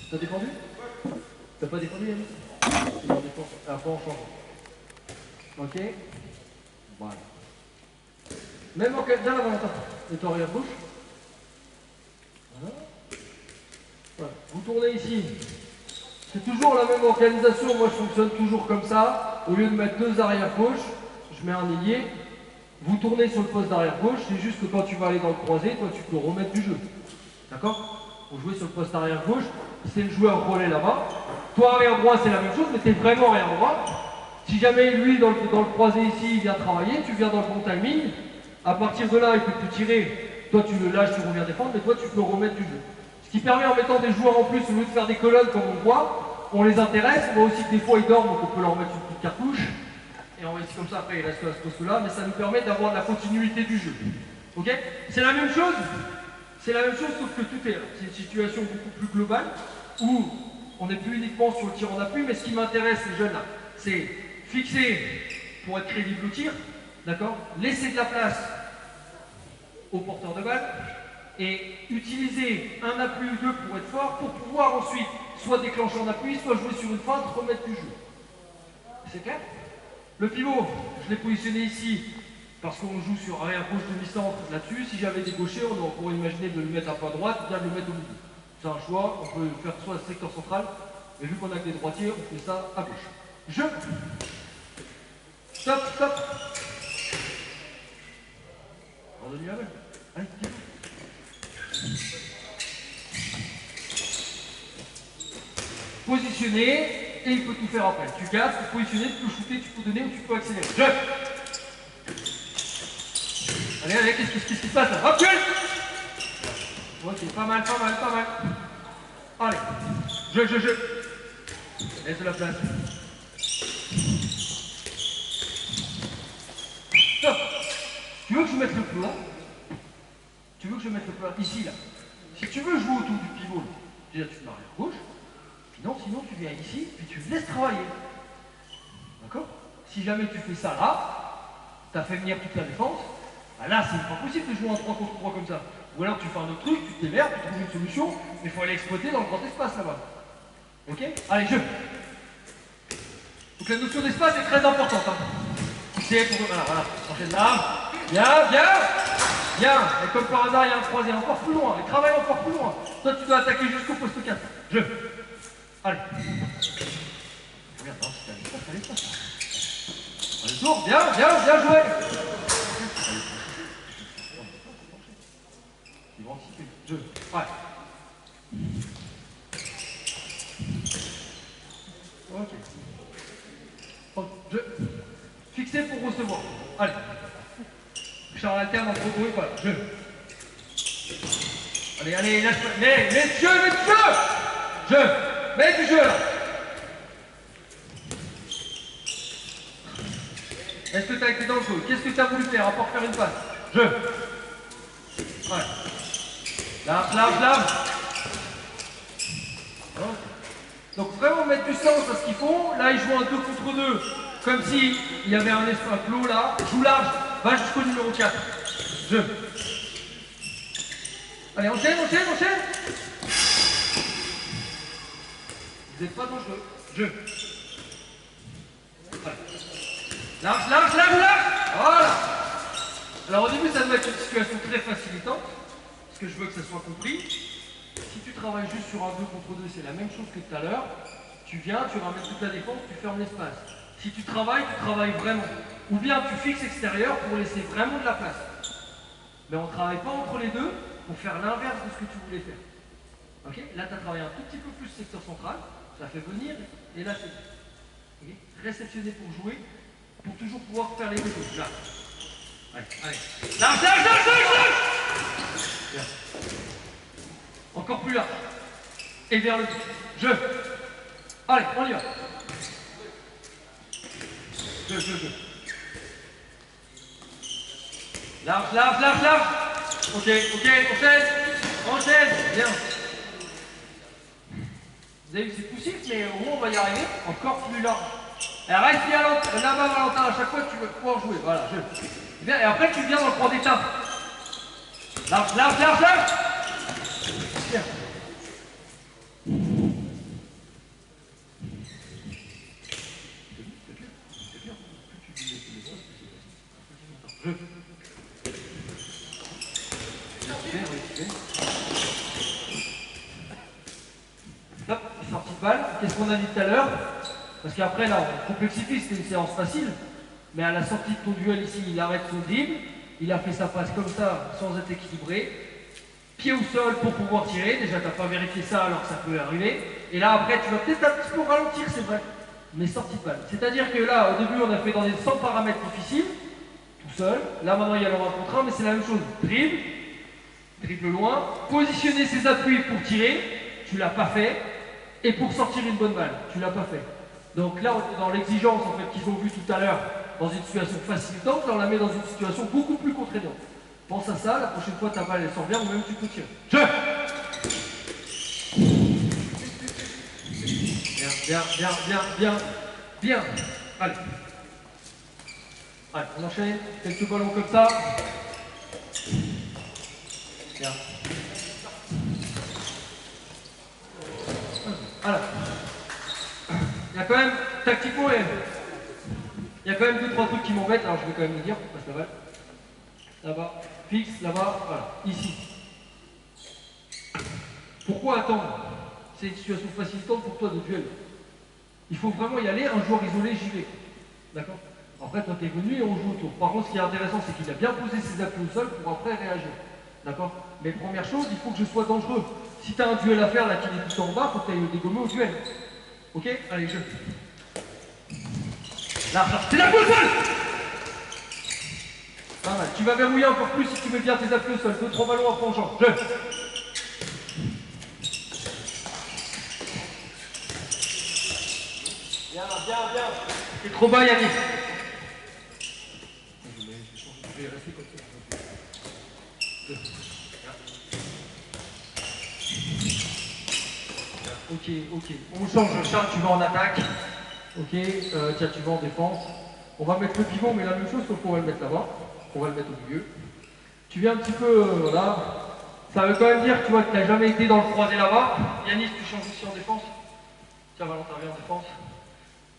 T'as défendu? T'as pas défendu, Yannick? Il en défend. Après, on change. Ok. Voilà. Même en cas. Viens là, Valentin. Et toi, arrière gauche. Voilà. Voilà. Vous tournez ici. C'est toujours la même organisation. Moi, je fonctionne toujours comme ça. Au lieu de mettre deux arrière gauche, je mets un ailier. Vous tournez sur le poste d'arrière gauche. C'est juste que quand tu vas aller dans le croisé, toi, tu peux remettre du jeu. D'accord? Pour jouer sur le poste arrière gauche, c'est le joueur relais là-bas. Toi, arrière droit, c'est la même chose, mais tu es vraiment arrière droit. Si jamais lui, dans le croisé ici, il vient travailler, tu viens dans le bon timing. À partir de là, il peut te tirer. Toi, tu le lâches, tu reviens défendre, mais toi, tu peux remettre du jeu. Ce qui permet, en mettant des joueurs en plus, au lieu de faire des colonnes comme on voit, on les intéresse. On voit aussi que des fois, ils dorment, donc on peut leur mettre une petite cartouche. Et on va ici comme ça, après, il reste à ce poste-là, mais ça nous permet d'avoir de la continuité du jeu. Ok? C'est la même chose. C'est la même chose, sauf que tout est. C'est une situation beaucoup plus globale, où on n'est plus uniquement sur le tir en appui, mais ce qui m'intéresse, les jeunes là, c'est fixer pour être crédible au tir, d'accord? Laisser de la place au porteur de balle, et utiliser un appui ou deux pour être fort, pour pouvoir ensuite soit déclencher en appui, soit jouer sur une feinte, remettre du jeu. C'est clair? Le pivot, je l'ai positionné ici parce qu'on joue sur arrière gauche demi-centre là-dessus. Si j'avais des gauchers, on pourrait imaginer de le mettre un peu à droite ou bien de le mettre au milieu. C'est un choix, on peut faire soit le secteur central, mais vu qu'on a que des droitiers, on fait ça à gauche. Je. Stop, stop. Redonnez la balle. Allez, positionner. Et il peut tout faire après. Tu gardes, tu peux positionner, tu peux shooter, tu peux donner ou tu peux accélérer. Je. Allez, allez, qu'est-ce qui se passe là? Hop, ok, pas mal, pas mal, pas mal. Allez. Je. Laisse de la place. Stop. Tu veux que je mette le plat? Tu veux que je mette le plat ici, là? Si tu veux jouer autour du pivot, là, déjà tu te mets arrière gauche. Sinon tu viens ici, puis tu laisses travailler. D'accord? Si jamais tu fais ça là, tu as fait venir toute la défense, bah là c'est pas possible de jouer en 3 contre 3 comme ça. Ou alors tu fais un autre truc, tu te démerdes, tu trouves une solution, mais il faut aller exploiter dans le grand espace là-bas. Ok? Allez, jeu. Donc la notion d'espace est très importante. Hein. C'est pour... Voilà. Enchaîne là. Bien. Et comme par hasard, il y a un croisé encore plus loin. Il travaille encore plus loin. Toi, tu dois attaquer jusqu'au poste 4. Jeu. Allez. Regarde, non, c'est à l'espace. Allez, tour, bien joué. Ils vont anticiper. Jeu. Ouais. Ok. Jeu. Fixé pour recevoir. Allez. Charles alterne entre eux, voilà. Jeu. Allez, lâche-toi. Mets du jeu. Jeu. Mets du jeu là. Est-ce que tu as été dans le jeu? Qu'est-ce que tu as voulu faire à part faire une passe? Jeu. Ouais. Large. Okay. Donc vraiment mettre du sens à ce qu'ils font. Là ils jouent un 2 contre 2. Comme s'il y avait un espace clos là. Joue large. Va jusqu'au numéro 4. Jeu. Allez, enchaîne. Vous n'êtes pas dangereux. Jeu. Allez. Large. Voilà. Alors au début, ça doit être une situation très facilitante, parce que je veux que ça soit compris. Si tu travailles juste sur un 2 contre 2, c'est la même chose que tout à l'heure. Tu viens, tu ramènes toute la défense, tu fermes l'espace. Si tu travailles vraiment. Ou bien tu fixes extérieur pour laisser vraiment de la place. Mais on ne travaille pas entre les deux pour faire l'inverse de ce que tu voulais faire. Ok? Là, tu as travaillé un tout petit peu plus secteur central, ça fait venir, et là, c'est okay? Réceptionner pour jouer, pour toujours pouvoir faire les deux choses. Là. Allez. Large. Bien. Encore plus large. Et vers le but. Jeu. Allez, on y va. Jeu. Large. Ok, enchaîne. Bien. Vous avez vu, c'est poussif, mais au moins on va y arriver. Encore plus large. Et reste bien là-bas, Valentin, à chaque fois que tu veux pouvoir jouer. Voilà, et après, tu viens dans le point d'étape. Large, large, large, large. Bien. Hop, sortie de balle. Qu'est-ce qu'on a dit tout à l'heure? Parce qu'après, là, on complexifie, c'était une séance facile. Mais à la sortie de ton duel ici, il arrête son dribble. Il a fait sa passe comme ça, sans être équilibré. Pied au sol pour pouvoir tirer. Déjà, tu n'as pas vérifié ça, alors ça peut arriver. Et là, après, tu vas peut-être un petit peu ralentir, c'est vrai. Mais sortie de balle. C'est-à-dire que là, au début, on a fait dans des 100 paramètres difficiles, tout seul. Là, maintenant, il y a le 1 contre 1, mais c'est la même chose. Dribble, dribble loin. Positionner ses appuis pour tirer, tu l'as pas fait. Et pour sortir une bonne balle, tu l'as pas fait. Donc là, on est dans l'exigence en fait, qu'ils ont vu tout à l'heure, dans une situation facilitante, là on la met dans une situation beaucoup plus contraignante. Pense à ça, la prochaine fois ta balle elle sort bien ou même tu peux tirer. Bien, bien. Allez. Allez, on enchaîne, quelques ballons comme ça. Bien. Voilà. Il y a quand même, tactiquement, il y a quand même 2-3 trucs qui m'embêtent, alors je vais quand même le dire, parce que là-bas, là-bas, fixe, là-bas, voilà, ici. Pourquoi attendre? C'est une situation facilitante pour toi de duel. Il faut vraiment y aller, un joueur isolé, j'y vais. D'accord? Après, toi, t'es venu et on joue autour. Par contre, ce qui est intéressant, c'est qu'il a bien posé ses appuis au sol pour après réagir. D'accord? Mais première chose, il faut que je sois dangereux. Si tu as un duel à faire, là, qui est tout en bas, il faut que tu ailles le dégommer au duel. Ok? Allez, je. Là, c'est la au sol! Pas mal. Tu vas verrouiller encore plus si tu mets bien tes appuis au sol. 2-3 ballons en plongeant. Je. Bien, bien, bien. C'est trop bas, Yannick. Je vais rester comme ça. Ok. On change. Charles, tu vas en attaque. Ok. Tiens, tu vas en défense. On va mettre le pivot, mais la même chose, sauf qu'on va le mettre là-bas. On va le mettre au milieu. Tu viens un petit peu, voilà. Ça veut quand même dire, tu vois, que tu n'as jamais été dans le croisé là-bas. Yannick, tu changes aussi en défense. Tiens, Valentin, viens en défense.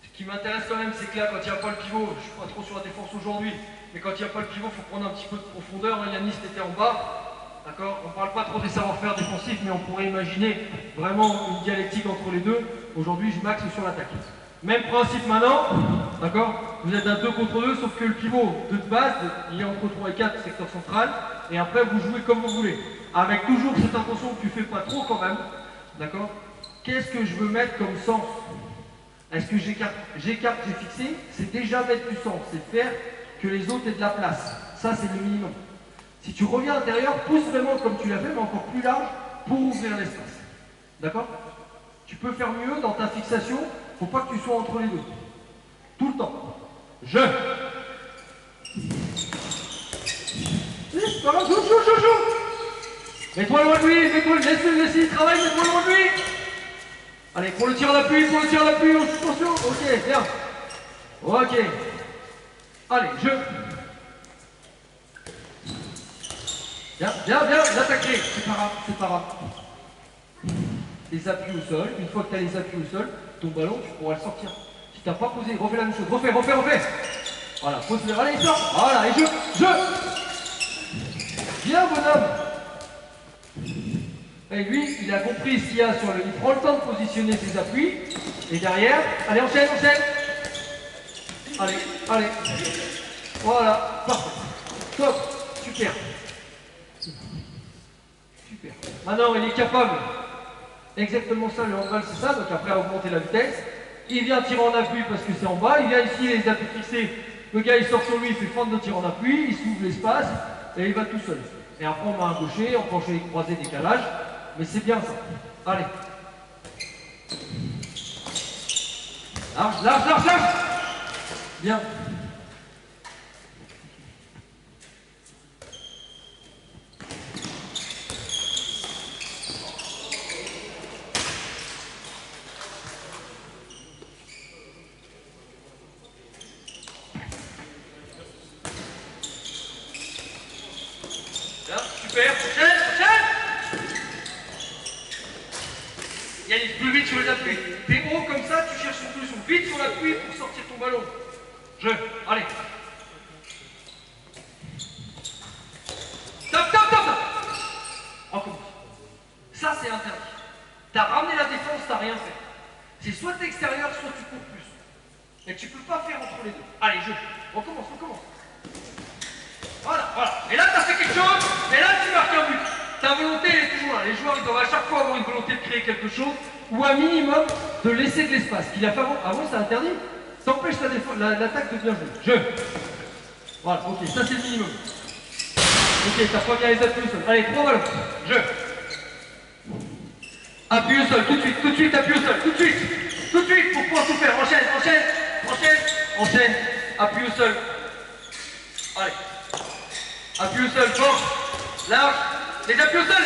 Ce qui m'intéresse quand même, c'est que là, quand il n'y a pas le pivot, je ne suis pas trop sur la défense aujourd'hui, mais quand il n'y a pas le pivot, il faut prendre un petit peu de profondeur. Yannis était en bas, d'accord? On ne parle pas trop des savoir-faire défensifs, mais on pourrait imaginer vraiment une dialectique entre les deux. Aujourd'hui, je maxe sur l'attaque. Même principe maintenant, d'accord? Vous êtes à 2 contre 2, sauf que le pivot de base, il est entre 3 et 4, secteur central, et après vous jouez comme vous voulez. Avec toujours cette intention que tu fais pas trop quand même, d'accord? Qu'est-ce que je veux mettre comme sens? Est-ce que j'écarte, j'ai fixé? C'est déjà mettre du sens, c'est faire que les autres aient de la place. Ça, c'est le minimum. Si tu reviens à l'intérieur, pousse vraiment comme tu l'as fait, mais encore plus large, pour ouvrir l'espace. D'accord? Tu peux faire mieux dans ta fixation, faut pas que tu sois entre les deux. Tout le temps. Je. Joue. Mets-toi loin de lui, laisse-le travailler, mets-toi loin de lui. Allez, pour le tir d'appui, attention. Ok, bien. Ok. Allez, je. Bien, l'attaquer. C'est pas grave. Les appuis au sol. Une fois que tu as les appuis au sol, ton ballon, tu pourras le sortir. Si tu n'as pas posé, refais la même chose. Refais. Voilà, pose-le. Allez, sort. Voilà, et je. Bien, bonhomme. Et lui, il a compris ce qu'il y a sur le... Il prend le temps de positionner ses appuis. Et derrière, allez, enchaîne. Allez. Voilà, parfait. Top, super. Maintenant, il est capable. Exactement ça, le handball, c'est ça. Donc après, augmenter la vitesse. Il vient tirer en appui parce que c'est en bas. Il vient ici, les appuis fixés. Le gars, il sort sur lui, il fait feinte de tir en appui. Il s'ouvre l'espace et il va tout seul. Et après, on met un gaucher, on penche croisé, décalage. Mais c'est bien ça. Allez. Large. Bien. Super, prochaine. Yannis, plus vite sur les appuis. T'es haut comme ça, tu cherches une solution. Vite sur l'appui pour sortir ton ballon. Allez. Top, top, top. On commence. Ça, c'est interdit. T'as ramené la défense, t'as rien fait. C'est soit t'es extérieur, soit tu cours plus. Et tu peux pas faire entre les deux. Allez, on commence. Voilà. Et là, t'as fait quelque chose, et là, tu marques un but. Ta volonté, elle est toujours là. Les joueurs, ils doivent à chaque fois avoir une volonté de créer quelque chose, ou un minimum de laisser de l'espace. Qu'il a fait avant, c'est interdit. T'empêches l'attaque de bien jouer. Voilà, ok, ça c'est le minimum. Ok, t'as pas bien les appuis au sol. Allez, 3 ballons. Appuie au sol, tout de suite, appuie au sol, tout de suite, pour pouvoir tout faire. Enchaîne, appuie au sol. Allez. Appuie au sol, force, large. Les appuis au sol,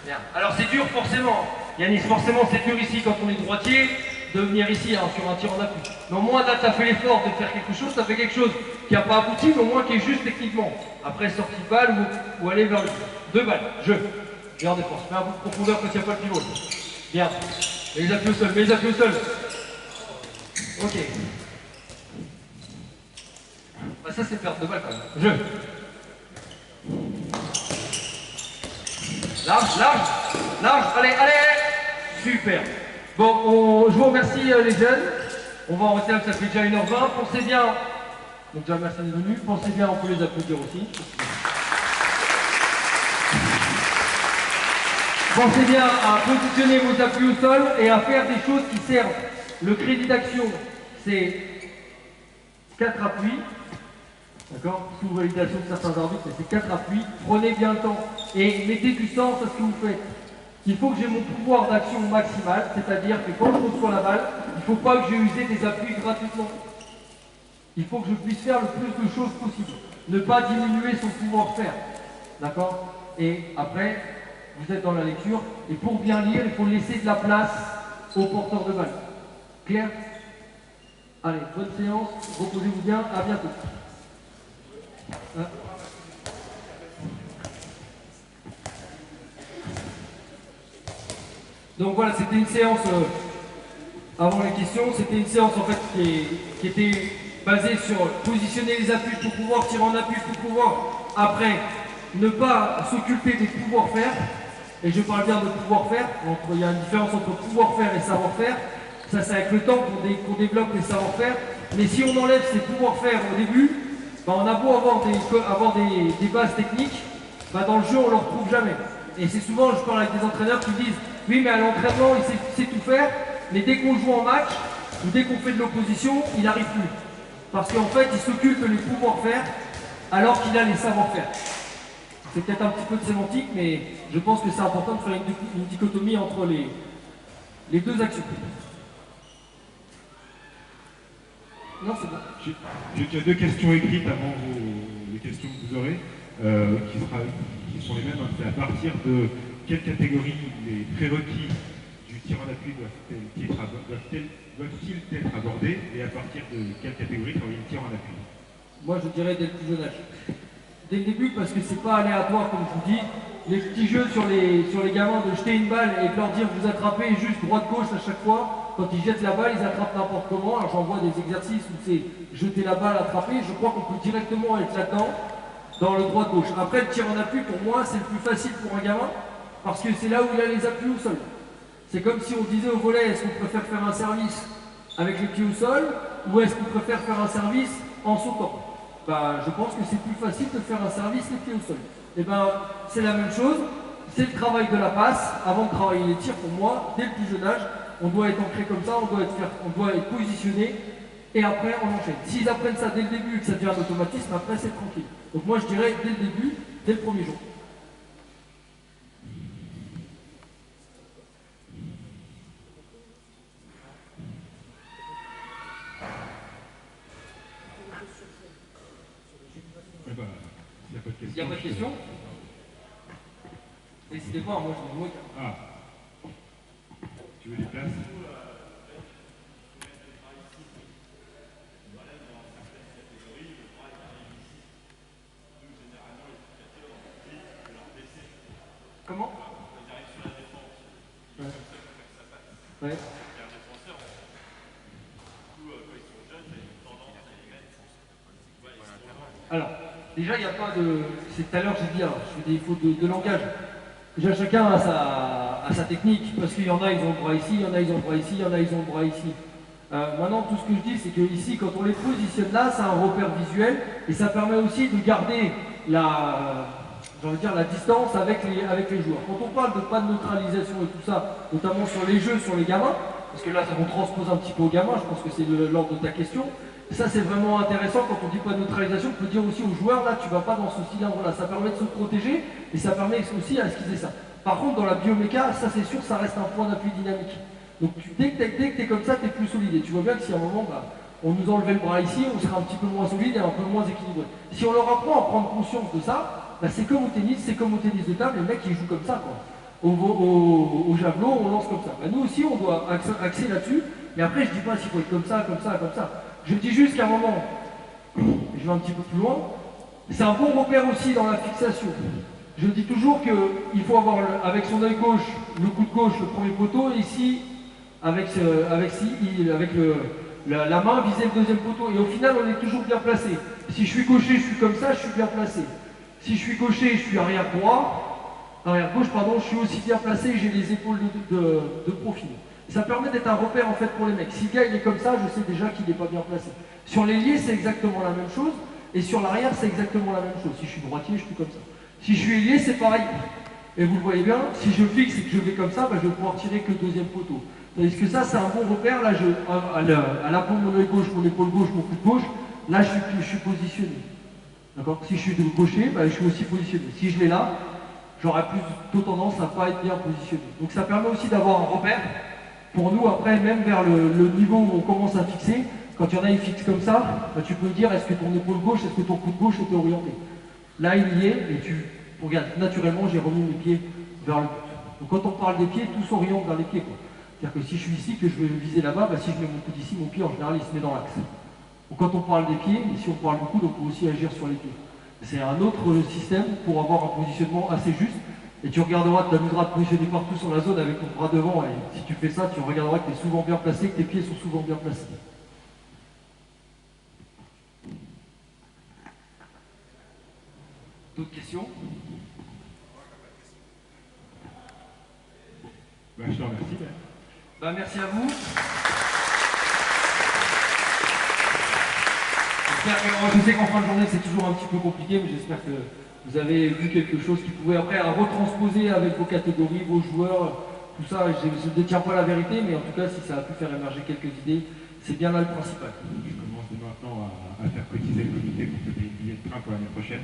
bien. Alors c'est dur forcément. Yannis, forcément c'est dur ici quand on est droitier de venir ici sur un tir en appui. Mais au moins là tu as fait l'effort de faire quelque chose, tu as fait quelque chose qui n'a pas abouti, mais au moins qui est juste techniquement. Après sortie de balle ou aller vers le 2 balles. Mets en défense, mets un bout de profondeur quand il n'y a pas de pivot. Bien. Mets les appuis au sol, Ok. Bah ça c'est perdre de balle quand même. Large, allez. Super. Bon, je vous remercie les jeunes. On va en rester là, ça fait déjà 1h20. Pensez bien, donc déjà merci d'être venus. Pensez bien, on peut les applaudir aussi. Pensez bien à positionner vos appuis au sol et à faire des choses qui servent. Le crédit d'action, c'est 4 appuis. D'accord? Sous validation de certains arbitres, mais c'est 4 appuis. Prenez bien le temps et mettez du sens à ce que vous faites. Il faut que j'ai mon pouvoir d'action maximal, c'est-à-dire que quand je reçois la balle, il ne faut pas que j'ai usé des appuis gratuitement. Il faut que je puisse faire le plus de choses possible. Ne pas diminuer son pouvoir faire. D'accord? Et après, vous êtes dans la lecture, et pour bien lire, il faut laisser de la place au porteur de balle. Clair? Allez, bonne séance, reposez-vous bien, à bientôt. Donc voilà, c'était une séance, avant les questions, c'était une séance en fait qui était basée sur positionner les appuis pour pouvoir tirer en appui, pour pouvoir après ne pas s'occuper des pouvoirs-faire. Et je parle bien de pouvoir-faire, il y a une différence entre pouvoir-faire et savoir-faire. Ça c'est avec le temps qu'on développe les savoir-faire. Mais si on enlève ces pouvoirs-faire au début, on a beau avoir des bases techniques, dans le jeu on ne le retrouve jamais. Et c'est souvent, je parle avec des entraîneurs qui disent oui mais à l'entraînement il sait tout faire, mais dès qu'on joue en match, ou dès qu'on fait de l'opposition, il n'arrive plus. Parce qu'en fait il s'occupe les pouvoirs-faire alors qu'il a les savoir-faire. C'est peut-être un petit peu de sémantique, mais je pense que c'est important de faire une dichotomie entre les deux actions. Non, c'est bon. J'ai 2 questions écrites avant les questions que vous aurez, qui sont les mêmes. C'est à partir de quelle catégorie les prérequis du tir en appui doivent-ils être abordés, et à partir de quelle catégorie travailler le tir en appui? Moi, je dirais dès le plus jeune âge. Dès le début, parce que c'est pas aléatoire, comme je vous dis. Les petits jeux sur les gamins de jeter une balle et de leur dire vous attrapez juste droite-gauche à chaque fois. Quand ils jettent la balle, ils attrapent n'importe comment. Alors j'en vois des exercices où c'est jeter la balle, attraper. Je crois qu'on peut directement être là-dedans, dans le droite-gauche. Après, le tir en appui, pour moi, c'est le plus facile pour un gamin, parce que c'est là où il a les appuis au sol. C'est comme si on disait au volley, est-ce qu'on préfère faire un service avec les pieds au sol, ou est-ce qu'on préfère faire un service en sautant? Je pense que c'est plus facile de faire un service les pieds au sol. Et c'est la même chose, c'est le travail de la passe. Avant de travailler les tirs, pour moi, dès le plus jeune âge, on doit être ancré comme ça, on doit être positionné, et après on enchaîne. S'ils apprennent ça dès le début et que ça devient un automatisme, après c'est tranquille. Donc moi je dirais dès le début, dès le premier jour. Il n'y a pas de questions? Décidez pas, moi je dis Ah. Tu veux des places? Ouais. Alors, déjà, il n'y a pas de... C'est tout à l'heure, j'ai dit, alors, je fais des fautes de langage. Déjà, chacun a sa technique, parce qu'il y en a, ils ont le bras ici, il y en a, ils ont le bras ici, il y en a, ils ont le bras ici. Maintenant, tout ce que je dis, c'est que ici, quand on les positionne là, c'est un repère visuel, et ça permet aussi de garder la distance avec les joueurs. Quand on parle de pas de neutralisation et tout ça, notamment sur les jeux, sur les gamins, parce que là, on transpose un petit peu aux gamins, je pense que c'est l'ordre de ta question. Ça, c'est vraiment intéressant quand on dit pas de neutralisation. On peut dire aussi aux joueurs, là, tu vas pas dans ce cylindre-là. Ça permet de se protéger et ça permet aussi à esquiver ça. Par contre, dans la bioméca, ça c'est sûr, ça reste un point d'appui dynamique. Donc dès que tu es comme ça, tu es plus solide. Et tu vois bien que si à un moment, on nous enlevait le bras ici, on serait un petit peu moins solide et un peu moins équilibré. Si on leur apprend à prendre conscience de ça, c'est comme au tennis, de table, les mecs ils jouent comme ça, quoi. Au javelot, on lance comme ça. Nous aussi, on doit axer là-dessus. Et après, je dis pas s'il faut être comme ça, comme ça, comme ça. Je dis juste qu'à un moment, je vais un petit peu plus loin, c'est un bon repère aussi dans la fixation. Je dis toujours qu'il faut avoir avec son œil gauche, le coup de gauche, le premier poteau, et ici, avec la main, viser le deuxième poteau. Et au final, on est toujours bien placé. Si je suis gaucher, je suis comme ça, je suis bien placé. Si je suis gaucher, je suis arrière gauche, pardon, je suis aussi bien placé et j'ai les épaules de profil. Ça permet d'être un repère en fait pour les mecs. Si le gars il est comme ça, je sais déjà qu'il n'est pas bien placé. Sur l'ailier, c'est exactement la même chose. Et sur l'arrière, c'est exactement la même chose. Si je suis droitier, je suis comme ça. Si je suis ailier, c'est pareil. Et vous le voyez bien, si je fixe et que je vais comme ça, je vais pouvoir tirer que le deuxième poteau. Tandis que ça, c'est un bon repère. Là, à la paume de mon œil gauche, mon épaule gauche, mon coude gauche, là, je suis positionné. D'accord. Si je suis de gaucher, je suis aussi positionné. Si je l'ai là, j'aurais plutôt tendance à ne pas être bien positionné. Donc ça permet aussi d'avoir un repère. Pour nous, après, même vers le niveau où on commence à fixer, quand il y en a, ils fixent comme ça, tu peux dire, est-ce que ton épaule gauche, est-ce que ton coude gauche était orienté? Là, il y est, et regarde, naturellement, j'ai remis mes pieds vers le but. Donc quand on parle des pieds, tout s'oriente vers les pieds, quoi. C'est-à-dire que si je suis ici, que je veux viser là-bas, si je mets mon coude ici, mon pied, en général, il se met dans l'axe. Donc quand on parle des pieds, ici on parle du coude, on peut aussi agir sur les pieds. C'est un autre système pour avoir un positionnement assez juste. Et tu regarderas, tu t'amuseras de positionner partout sur la zone avec ton bras devant. Et si tu fais ça, tu regarderas que tu es souvent bien placé, que tes pieds sont souvent bien placés. D'autres questions? Je te remercie. Merci à vous. Je sais qu'en fin de journée, c'est toujours un petit peu compliqué, mais j'espère que vous avez vu quelque chose qui pouvait après à retransposer avec vos catégories, vos joueurs, tout ça. Je ne détiens pas la vérité, mais en tout cas, si ça a pu faire émerger quelques idées, c'est bien là le principal. Je commence dès maintenant à faire cotiser le comité pour que tu aies une billet de train pour l'année prochaine.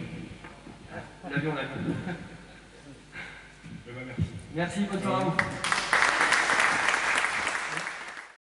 L'avion, l'avion. Merci. Merci, bonne soirée à vous.